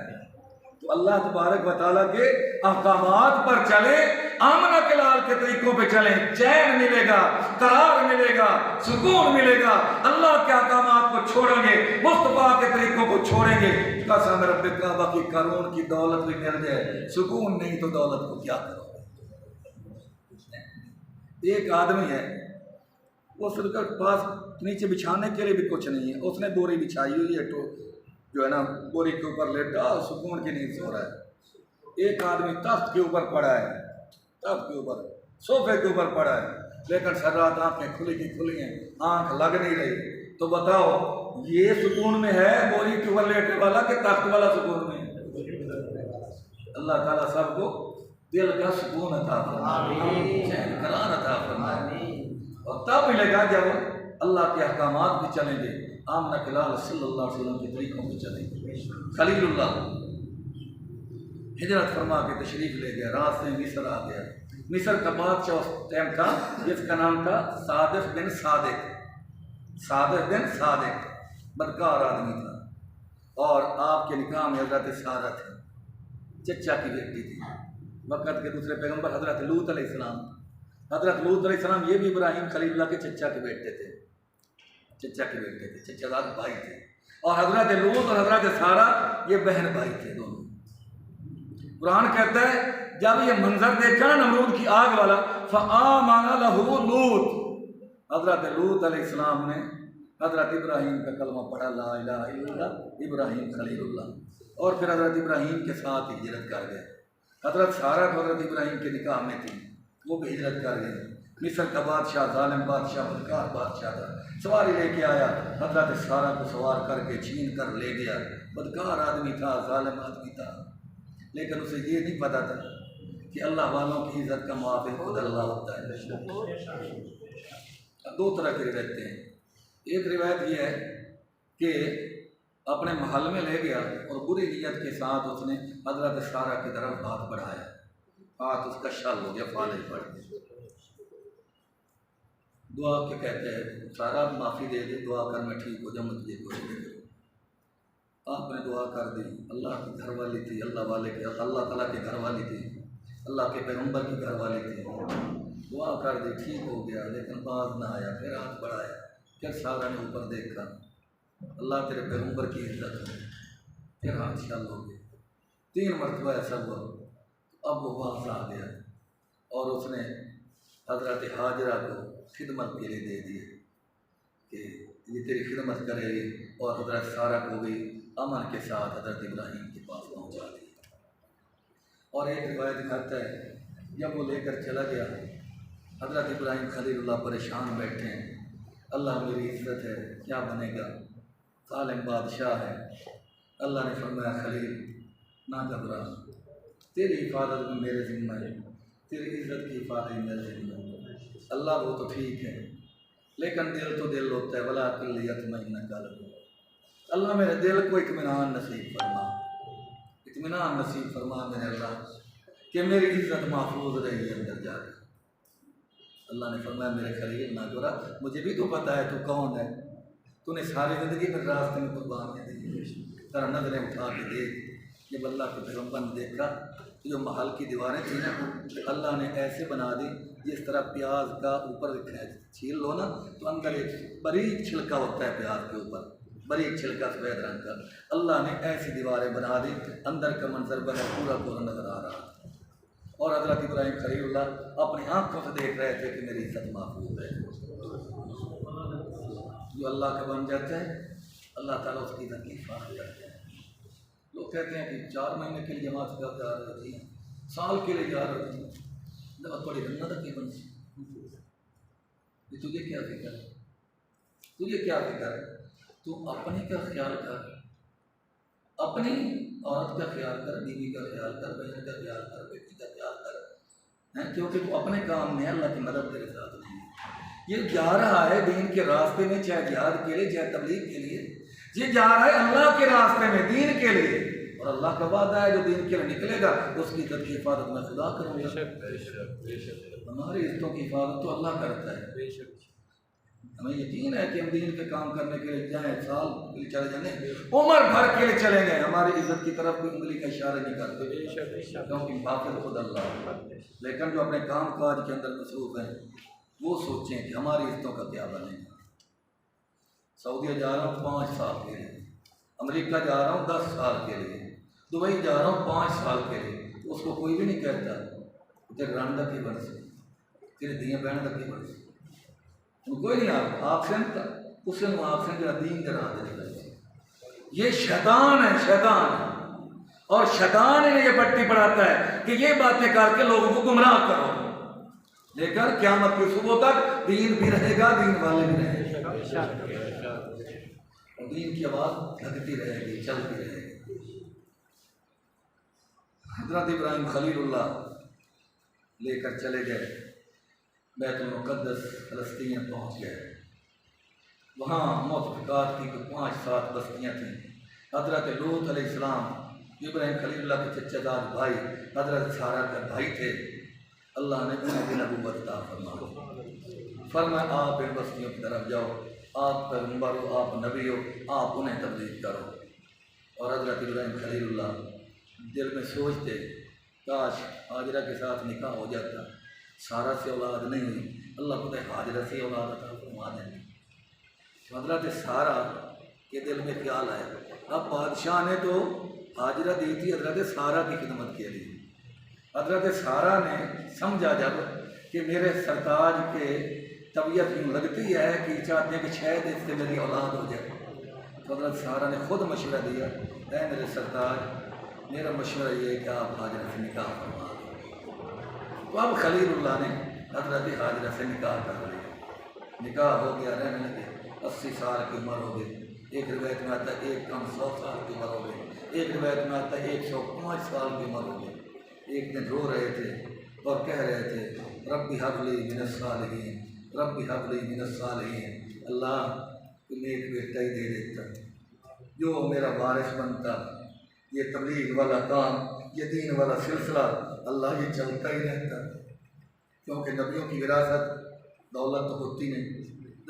تو اللہ تبارک و تعالیٰ کے احکامات پر چلیں، آمنہ کلال کے طریقوں پہ چلیں، چین ملے گا، قرار ملے گا، سکون ملے گا۔ اللہ کے احکامات کو چھوڑیں گے، مصطفیٰ کے طریقوں کو چھوڑیں گے، قسم رب کعبہ کی قارون کی دولت بھی مل جائے، سکون نہیں تو دولت کو کیا کرو گے؟ ایک آدمی ہے، وہ اس کے پاس نیچے بچھانے کے لیے بھی کچھ نہیں ہے، اس نے بوری بچھائی ہوئی ہے، تو جو ہے نا بوری کے اوپر لیٹا سکون کی نیند سو رہا ہے۔ ایک آدمی تخت کے اوپر پڑا ہے، تخت کے اوپر صوفے کے اوپر پڑا ہے، لیکن سر رات آنکھیں کھلی کی کھلی ہیں، آنکھ لگ نہیں رہی، تو بتاؤ یہ سکون میں ہے بوری کے اوپر لیٹنے والا کہ تخت والا سکون میں؟ اللہ تعالیٰ سب کو دل کا سکون عطا فرمائے، چین قرار عطا فرمائے، اور تب ملے گا جب اللہ کے احکامات بھی چلیں گے، آمنہ کلال صلی اللہ علیہ وسلم کے طریقوں پہ چلیں گے۔ خلیل اللہ ہجرت فرما کے تشریف لے گیا، رات سے مصر آ گیا۔ مصر کا بادشاہ اس ٹائم تھا جس کا نام تھا صادق بن صادق، صادق بن صادق، بدکار آدمی تھا، اور آپ کے نکاح میں حضرت سارہ تھے، چچا کی بیٹی تھی۔ وقت کے دوسرے پیغمبر حضرت لوط علیہ السلام، حضرت لوط علیہ السلام یہ بھی ابراہیم خلیل اللہ کے چچا کے بیٹے تھے، چچا کے بیٹے تھے، چچا داد بھائی تھے، اور حضرت لوط اور حضرت سارہ یہ بہن بھائی تھے دونوں۔ قرآن کہتا ہے جب یہ منظر دیکھا نا نمرود کی آگ والا، فآمن لہ لوط، حضرت لوط علیہ السلام نے حضرت ابراہیم کا کلمہ پڑھا، لا الہ الا اللہ ابراہیم خلیل اللہ، اور پھر حضرت ابراہیم کے ساتھ ہجرت کر گئے۔ حضرت سارہ تو حضرت ابراہیم کے نکاح میں تھی، وہ بھی ہجرت کر گئے۔ مصر کا بادشاہ ظالم بادشاہ بدکار بادشاہ تھا، سواری لے کے آیا، حضرت سارہ کو سوار کر کے چھین کر لے گیا۔ بدکار آدمی تھا، ظالم آدمی تھا، لیکن اسے یہ نہیں پتا تھا کہ اللہ والوں کی عزت کا موافق خود اللہ ہوتا ہے۔ دو طرح کی روایتیں ہیں، ایک روایت یہ ہے کہ اپنے محل میں لے گیا اور بری نیت کے ساتھ اس نے حضرت سارہ کی طرف ہاتھ بڑھایا، ہاتھ اس کا شل ہو گیا، فالج پڑ گیا۔ دعا کے کہتے ہیں سارہ معافی دے دے، دعا کر میں ٹھیک ہو جاؤں، مجھے کوئی نہیں کروں۔ آپ نے دعا کر دی، اللہ کی گھر والی تھی، اللہ والے کے، اللہ تعالیٰ کے گھر والی تھی، اللہ کے پیغمبر کی گھر والی تھی، دعا کر دی، ٹھیک ہو گیا، لیکن باز نہ آیا، پھر ہاتھ بڑھایا، پھر سارا نے اوپر دیکھا، اللہ تیرے پیغمبر کی عزت ہے، پھر ہاتھ شل ہو گیا، 3 مرتبہ ایسا ہوا، اب وہ واپس آ گیا اور اس نے حضرت حاجرہ کو خدمت کے لیے دے دیے کہ یہ تیری خدمت کرے گی، اور حضرت سارہ کو بھی امن کے ساتھ حضرت ابراہیم کے پاس پہنچا دی۔ اور ایک روایت کہتا ہے جب وہ لے کر چلا گیا، حضرت ابراہیم خلیل اللہ پریشان بیٹھے ہیں، اللہ میری عزت ہے، کیا بنے گا، ظالم بادشاہ ہے۔ اللہ نے فرمایا خلیل نہ گھبرا، تیری حفاظت میں میرے ذمہ ہے، تیری عزت کی حفاظت میرے ذمہ ہے۔ اللہ وہ تو ٹھیک ہے، لیکن دل تو دل ہوتا ہے، وَلَٰكِنْ لِيَطْمَئِنَّ قَلْبُي، اللہ میرے دل کو اطمینان نصیب فرما، اطمینان نصیب فرما میرے اللہ کہ میری عزت محفوظ رہی اندر جا کے۔ اللہ نے فرمایا میرے خلیل نہ گھبرا، مجھے بھی تو پتہ ہے تو کون ہے، تو نے ساری زندگی میں راستے میں قربانیاں دی، ذرا نظریں اٹھا کے دیکھ۔ جب اللہ کے پیغمبر نے دیکھا جو محل کی دیواریں تھیں نا، اللہ نے ایسے بنا دی جس طرح پیاز کا اوپر چھیل لو نا تو اندر ایک باریک چھلکا ہوتا ہے، پیاز کے اوپر باریک چھلکا سفید رنگ کا، اللہ نے ایسی دیواریں بنا دی، اندر کا منظر بغیر پورا پورا نظر آ رہا تھا، اور حضرت ابراہیم خلیل اللہ اپنی آنکھوں سے دیکھ رہے تھے کہ میری عزت محفوظ ہے۔ جو اللہ کا بن جاتا ہے اللہ تعالیٰ اس کی عزت کی حفاظت کرتے ہیں۔ لوگ کہتے ہیں کہ 4 مہینے کے لیے جماعت کا جا رہی ہوتی ہے، سال کے لیے جا رہی ہوتی ہے، جب تھوڑی رنت کی بن سی، تجھے کیا فکر ہے، تجھے کیا فکر ہے، تو اپنے کا خیال کر، اپنی عورت کا خیال کر، بیوی کا خیال کر، بہن کا خیال کر، بیٹی کا خیال کر، کیونکہ تو اپنے کام میں اللہ کی مدد تیرے ساتھ نہیں ہے۔ یہ جا رہا ہے دین کے راستے میں، چاہے جہاد کے لیے چاہے تبلیغ کے لیے، یہ جا رہا ہے اللہ کے راستے میں دین کے لیے، اور اللہ کا وعدہ ہے جو دین کے لیے نکلے گا اس کی عزت کی حفاظت میں خدا کروں گا۔ ہماری عزتوں کی حفاظت تو اللہ کرتا ہے، ہمیں یقین ہے کہ ہم دین کے کام کرنے کے لیے جائیں، سال کے لیے چلے جائیں، عمر بھر کے لیے چلیں گے، ہماری عزت کی طرف کوئی انگلی کا اشارہ نہیں کرتے، کیونکہ حافظ خود اللہ۔ لیکن جو اپنے کام کاج کے اندر مصروف ہیں وہ سوچیں کہ ہماری عزتوں کا کیا بنے گا۔ سعودیہ جا رہا ہوں 5 سال کے لیے، امریکہ جا رہا ہوں 10 سال کے لیے، دبئی جا رہا ہوں 5 سال کے لیے، اس کو کوئی بھی نہیں کہتا تیرے رن کی بن سی، تیرے دیاں بہن کی بن سی، کوئی نہیں آپ سے اس نے آپ سے دین کے راہ دے۔ یہ شیطان ہے، شیطان ہے، اور شیطان نے یہ پٹی پڑھاتا ہے کہ یہ باتیں کر کے لوگوں کو گمراہ کرو، لیکن قیامت کی صبح تک دین بھی رہے گا، دین والے بھی رہیں گے، اور دین کی آواز لگتی رہے گی، چلتی رہے گی۔ حضرت ابراہیم خلیل اللہ لے کر چلے گئے، بیت المقدس فلسطین پہنچ گئے، وہاں موافقات کی 5-7 بستیاں تھیں۔ حضرت لوط علیہ السلام ابراہیم خلیل اللہ کے چچا داد بھائی حضرت سارہ کا بھائی تھے، اللہ نے انہیں بھی نبوت عطا فرمایا آپ ان بستیوں کی طرف جاؤ، آپ پیغمبر ہو، آپ نبی ہو، آپ انہیں تبلیغ کرو۔ اور حضرت ابراہیم خلیل اللہ دل میں سوچتے کاش حاجرہ کے ساتھ نکاح ہو جاتا، سارہ سے اولاد نہیں ہوئی، اللہ کو حاجرہ سے اولاد عطا فرما دیں۔ حضرت سارہ کے دل میں خیال آیا، اب بادشاہ نے تو حاجرہ دی تھی حضرت سارہ کی خدمت کے لیے، حضرت سارہ نے سمجھا جب کہ میرے سرتاج کے طبیعت یوں لگتی ہے کہ چاہتے ہیں کہ شاید اس سے میری اولاد ہو جائے، تو حضرت سارہ نے خود مشورہ دیا، اے میرے سرتاج میرا مشورہ یہ ہے کہ آپ حاجرہ سے نکاح فرما دیں۔ تو اب خلیل اللہ نے حضرت حاجرہ سے نکاح کر لیا، نکاح ہو گیا، رہنے لگے، 80 سال کی عمر ہو گئی، ایک روایت میں آتا ہے ایک کم 100 سال کی عمر ہو گئی، ایک روایت میں آتا ہے 105 سال کی عمر ہو گئی۔ ایک دن رو رہے تھے اور کہہ رہے تھے رب هب لي من الصالحین، رب هب لي من الصالحین، اللہ تمہیں ایک بیٹا ہی دے دیتا جو میرا وارث بنتا، یہ تبلیغ والا کام، یہ دین والا سلسلہ اللہ یہ چلتا ہی رہتا، کیونکہ نبیوں کی وراثت دولت تو ہوتی نہیں،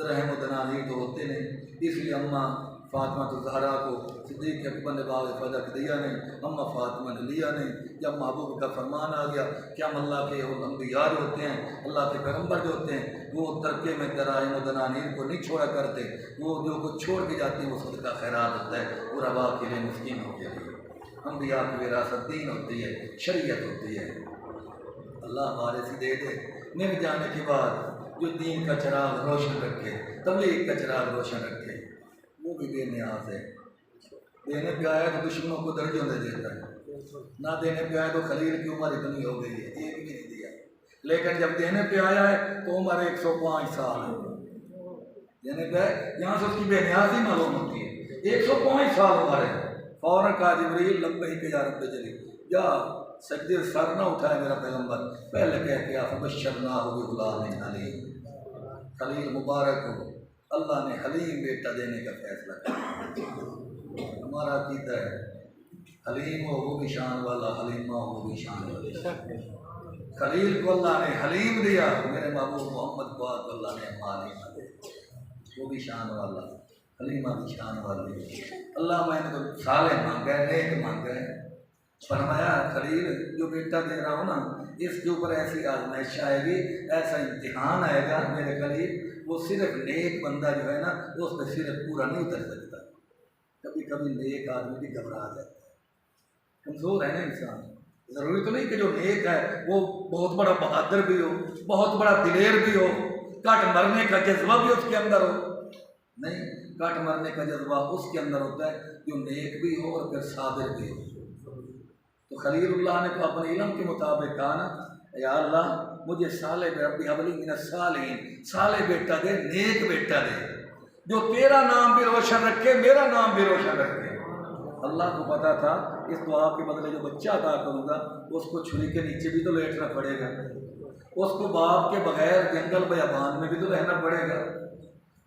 رحم و دناظر تو ہوتے نہیں، اس لیے اماں فاطمہ الزہرا کو صدیق اکبر نے باغ فدق دیا نہیں، اماں فاطمہ نے لیا نہیں، جب محبوب کا فرمان آ گیا کہ ہم اللہ کے انبیاء جو ہوتے ہیں، اللہ کے پیغمبر جو ہوتے ہیں، وہ ترکے میں درائم و دنانیر کو نہیں چھوڑا کرتے، وہ جو کچھ چھوڑ کے جاتے ہیں وہ صدقہ خیرات ہوتا ہے، غربا کے لیے، مسکینوں کے لیے۔ انبیاء کی وراثت دین ہوتی ہے، شریعت ہوتی ہے۔ اللہ ہمارے سے دے دے مل جانے کے بعد جو دین کا چراغ روشن رکھے، تبلیغ کا چراغ روشن رکھے، وہ بھی بے نیاز ہے۔ دینے پہ آیا تو دشمنوں کو درجوں دے دیتا ہے، نہ دینے پہ آیا تو خلیل کی عمر اتنی ہو گئی ہے، ایک بھی نہیں دیا، لیکن جب دینے پہ آیا ہے تو عمر 105 سال ہے۔ دینے پہ یہاں سے اس کی بے نیازی معلوم ہوتی ہے، 105 سال عمر ہے۔ فوراً کہا جبریل لبیک یا رب جلیل، جا سجدے سر نہ اٹھائے میرا پیغمبر، پہلے کہہ کے فبشرناہ بغلام حلیم، خلیل مبارک ہو، اللہ نے حلیم بیٹا دینے کا فیصلہ کیا۔ ہمارا عقیدہ ہے حلیم ہو وہ بھی شان والا، حلیمہ ہو وہ بھی شان والا۔ خلیل کو اللہ نے حلیم دیا، میرے محبوب محمد کو اللہ نے حلیم دیا، وہ بھی شان والا، حلیمہ بھی شان والی۔ اللہ میں نے تو صالح مانگا ہے، نیک مانگا ہے۔ فرمایا خلیل جو بیٹا دے رہا ہوں نا، اس کے اوپر ایسی آزمائش آئے گی، ایسا امتحان آئے گا میرے خلیل، وہ صرف نیک بندہ جو ہے نا اس پہ صرف پورا نہیں اتر سکتا۔ کبھی کبھی نیک آدمی بھی گھبرا جاتا ہے، کمزور ہے نا انسان۔ ضروری تو نہیں کہ جو نیک ہے وہ بہت بڑا بہادر بھی ہو، بہت بڑا دلیر بھی ہو، کٹ مرنے کا جذبہ بھی اس کے اندر ہو، نہیں، کٹ مرنے کا جذبہ اس کے اندر ہوتا ہے جو نیک بھی ہو اور پھر صابر بھی ہو۔ تو خلیل اللہ نے تو اپنے علم کے مطابق کہا نا، یا اللہ مجھے صالح ربی حبلی من الصالحین، صالح بیٹا دے، نیک بیٹا دے، جو تیرا نام بھی روشن رکھے، میرا نام بھی روشن رکھے۔ اللہ کو پتا تھا اس دعا کے بدلے جو بچہ عطا کروں گا اس کو چھری کے نیچے بھی تو لیٹنا پڑے گا، اس کو باپ کے بغیر جنگل بیابان میں بھی تو رہنا پڑے گا۔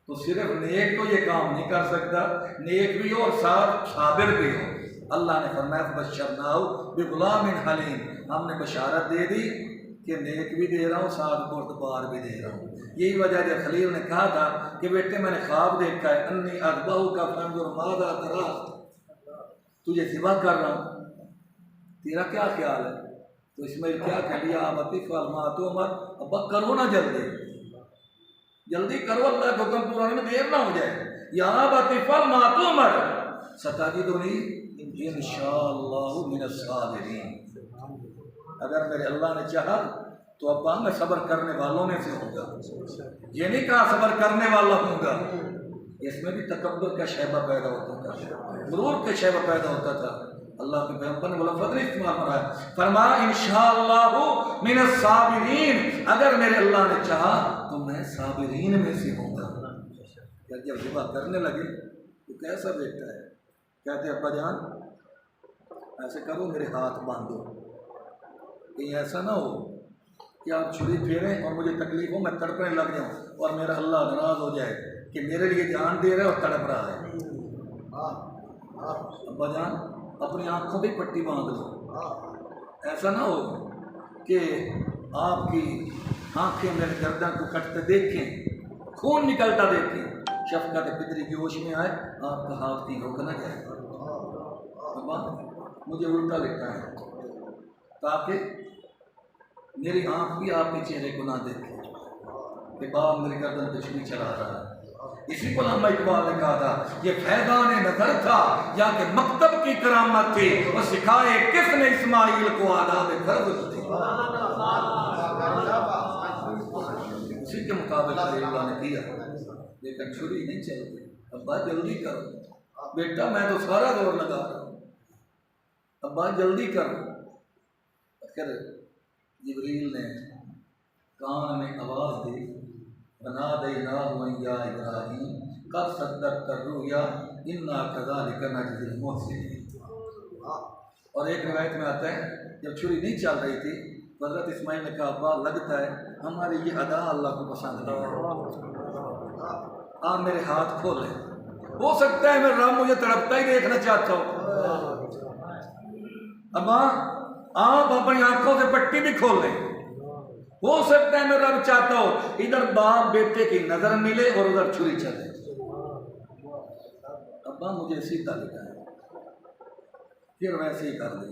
تو صرف نیک تو یہ کام نہیں کر سکتا، نیک بھی ہو اور ساتھ صابر بھی ہو۔ اللہ نے فرمایا بشرناہ بغلام حلیم، ہم نے بشارت دے دی کہ نیک بھی دے رہا ہوں، ساتھ بردبار بھی دے رہا ہوں۔ یہی وجہ جب خلیل نے کہا تھا کہ بیٹے میں نے خواب دیکھا ہے، انی اذبحک فانظر ماذا تری، تجھے ذبح کر رہا ہوں، تیرا کیا خیال ہے؟ تو اسماعیل کیا کہہ لیا، ابت افعل ما تؤمر، ابا کرو نا جلدی جلدی کرو، اللہ کا حکم پورا ہونے میں دیر نہ ہو جائے۔ یا ابت افعل ما تؤمر ستجدنی انشاءاللہ من الصابرین، اگر میرے اللہ نے چاہا تو ابا میں صبر کرنے والوں میں سے ہوں گا، یہ نہیں کہا صبر کرنے والا ہوں گا، اس میں بھی تکبر کا شیبہ پیدا ہوتا تھا، غرور کا شیبہ پیدا ہوتا تھا۔ اللہ کے پیغمبر نے بولا فضل استعمال فرمایا، فرمایا انشاءاللہ من الصابرین، اگر میرے اللہ نے چاہا تو میں صابرین میں سے ہوں گا۔ جب ذبح کرنے لگے تو کیسا بیٹا ہے، کہتے ابا جان ایسے کرو میرے ہاتھ باندھو، کہیں ایسا نہ ہو کہ آپ چھری پھیریں اور مجھے تکلیف ہو، میں تڑپنے لگ جاؤں اور میرا اللہ ناراض ہو جائے کہ میرے لیے جان دے رہا ہے اور تڑپ رہا ہے۔ ابا جان اپنی آنکھوں پہ پٹی باندھ لو، ایسا نہ ہو کہ آپ کی آنکھیں میرے گردن کو کٹتے دیکھیں، خون نکلتا دیکھیں، شفقت فطری کی ہوش میں آئے، آپ کا ہاتھ کی روک نہ جائے۔ ابا مجھے الٹا لکھا ہے تاکہ میری آنکھ بھی آپ کے چہرے کو نہ دیکھے کہ باپ میرے گردن پہ چھری چلا رہا ہے۔ اسی کو علامہ اقبال نے کہا تھا یہ فیضان نظر تھا یا کہ مکتب کی کرامت تھی، وہ سکھائے کس نے اسماعیل کو آداب فرض تھی۔ اسی کے مطابق اللہ نے کیا، لیکن چھری نہیں چلتی۔ ابا جلدی کرو، بیٹا میں تو سارا دور لگا رہا ہوں، ابا جلدی کرو۔ پھر جبریل نے کان میں آواز دی، بنادیناہ یا ابراہیم قد صدقت الرؤیا انا کذالک نجزی المحسنین۔ اور ایک روایت میں آتا ہے جب چھری نہیں چل رہی تھی تو حضرت اسماعیل نے کہا ابا لگتا ہے ہماری یہ ادا اللہ کو پسند نہیں ہے، آپ میرے ہاتھ کھولیں، ہو سکتا ہے میرا رب مجھے تڑپتا ہی دیکھنا چاہتا ہوں۔ ابا آپ اپنی آنکھوں سے پٹی بھی کھول لیں، ہو سکتا ہے میرا رب چاہتا ہو ادھر باپ بیٹے کی نظر ملے اور ادھر چھری چلے۔ ابا مجھے سیدھا لکھا ہے، پھر ویسے ہی کر دیں،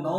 9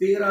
13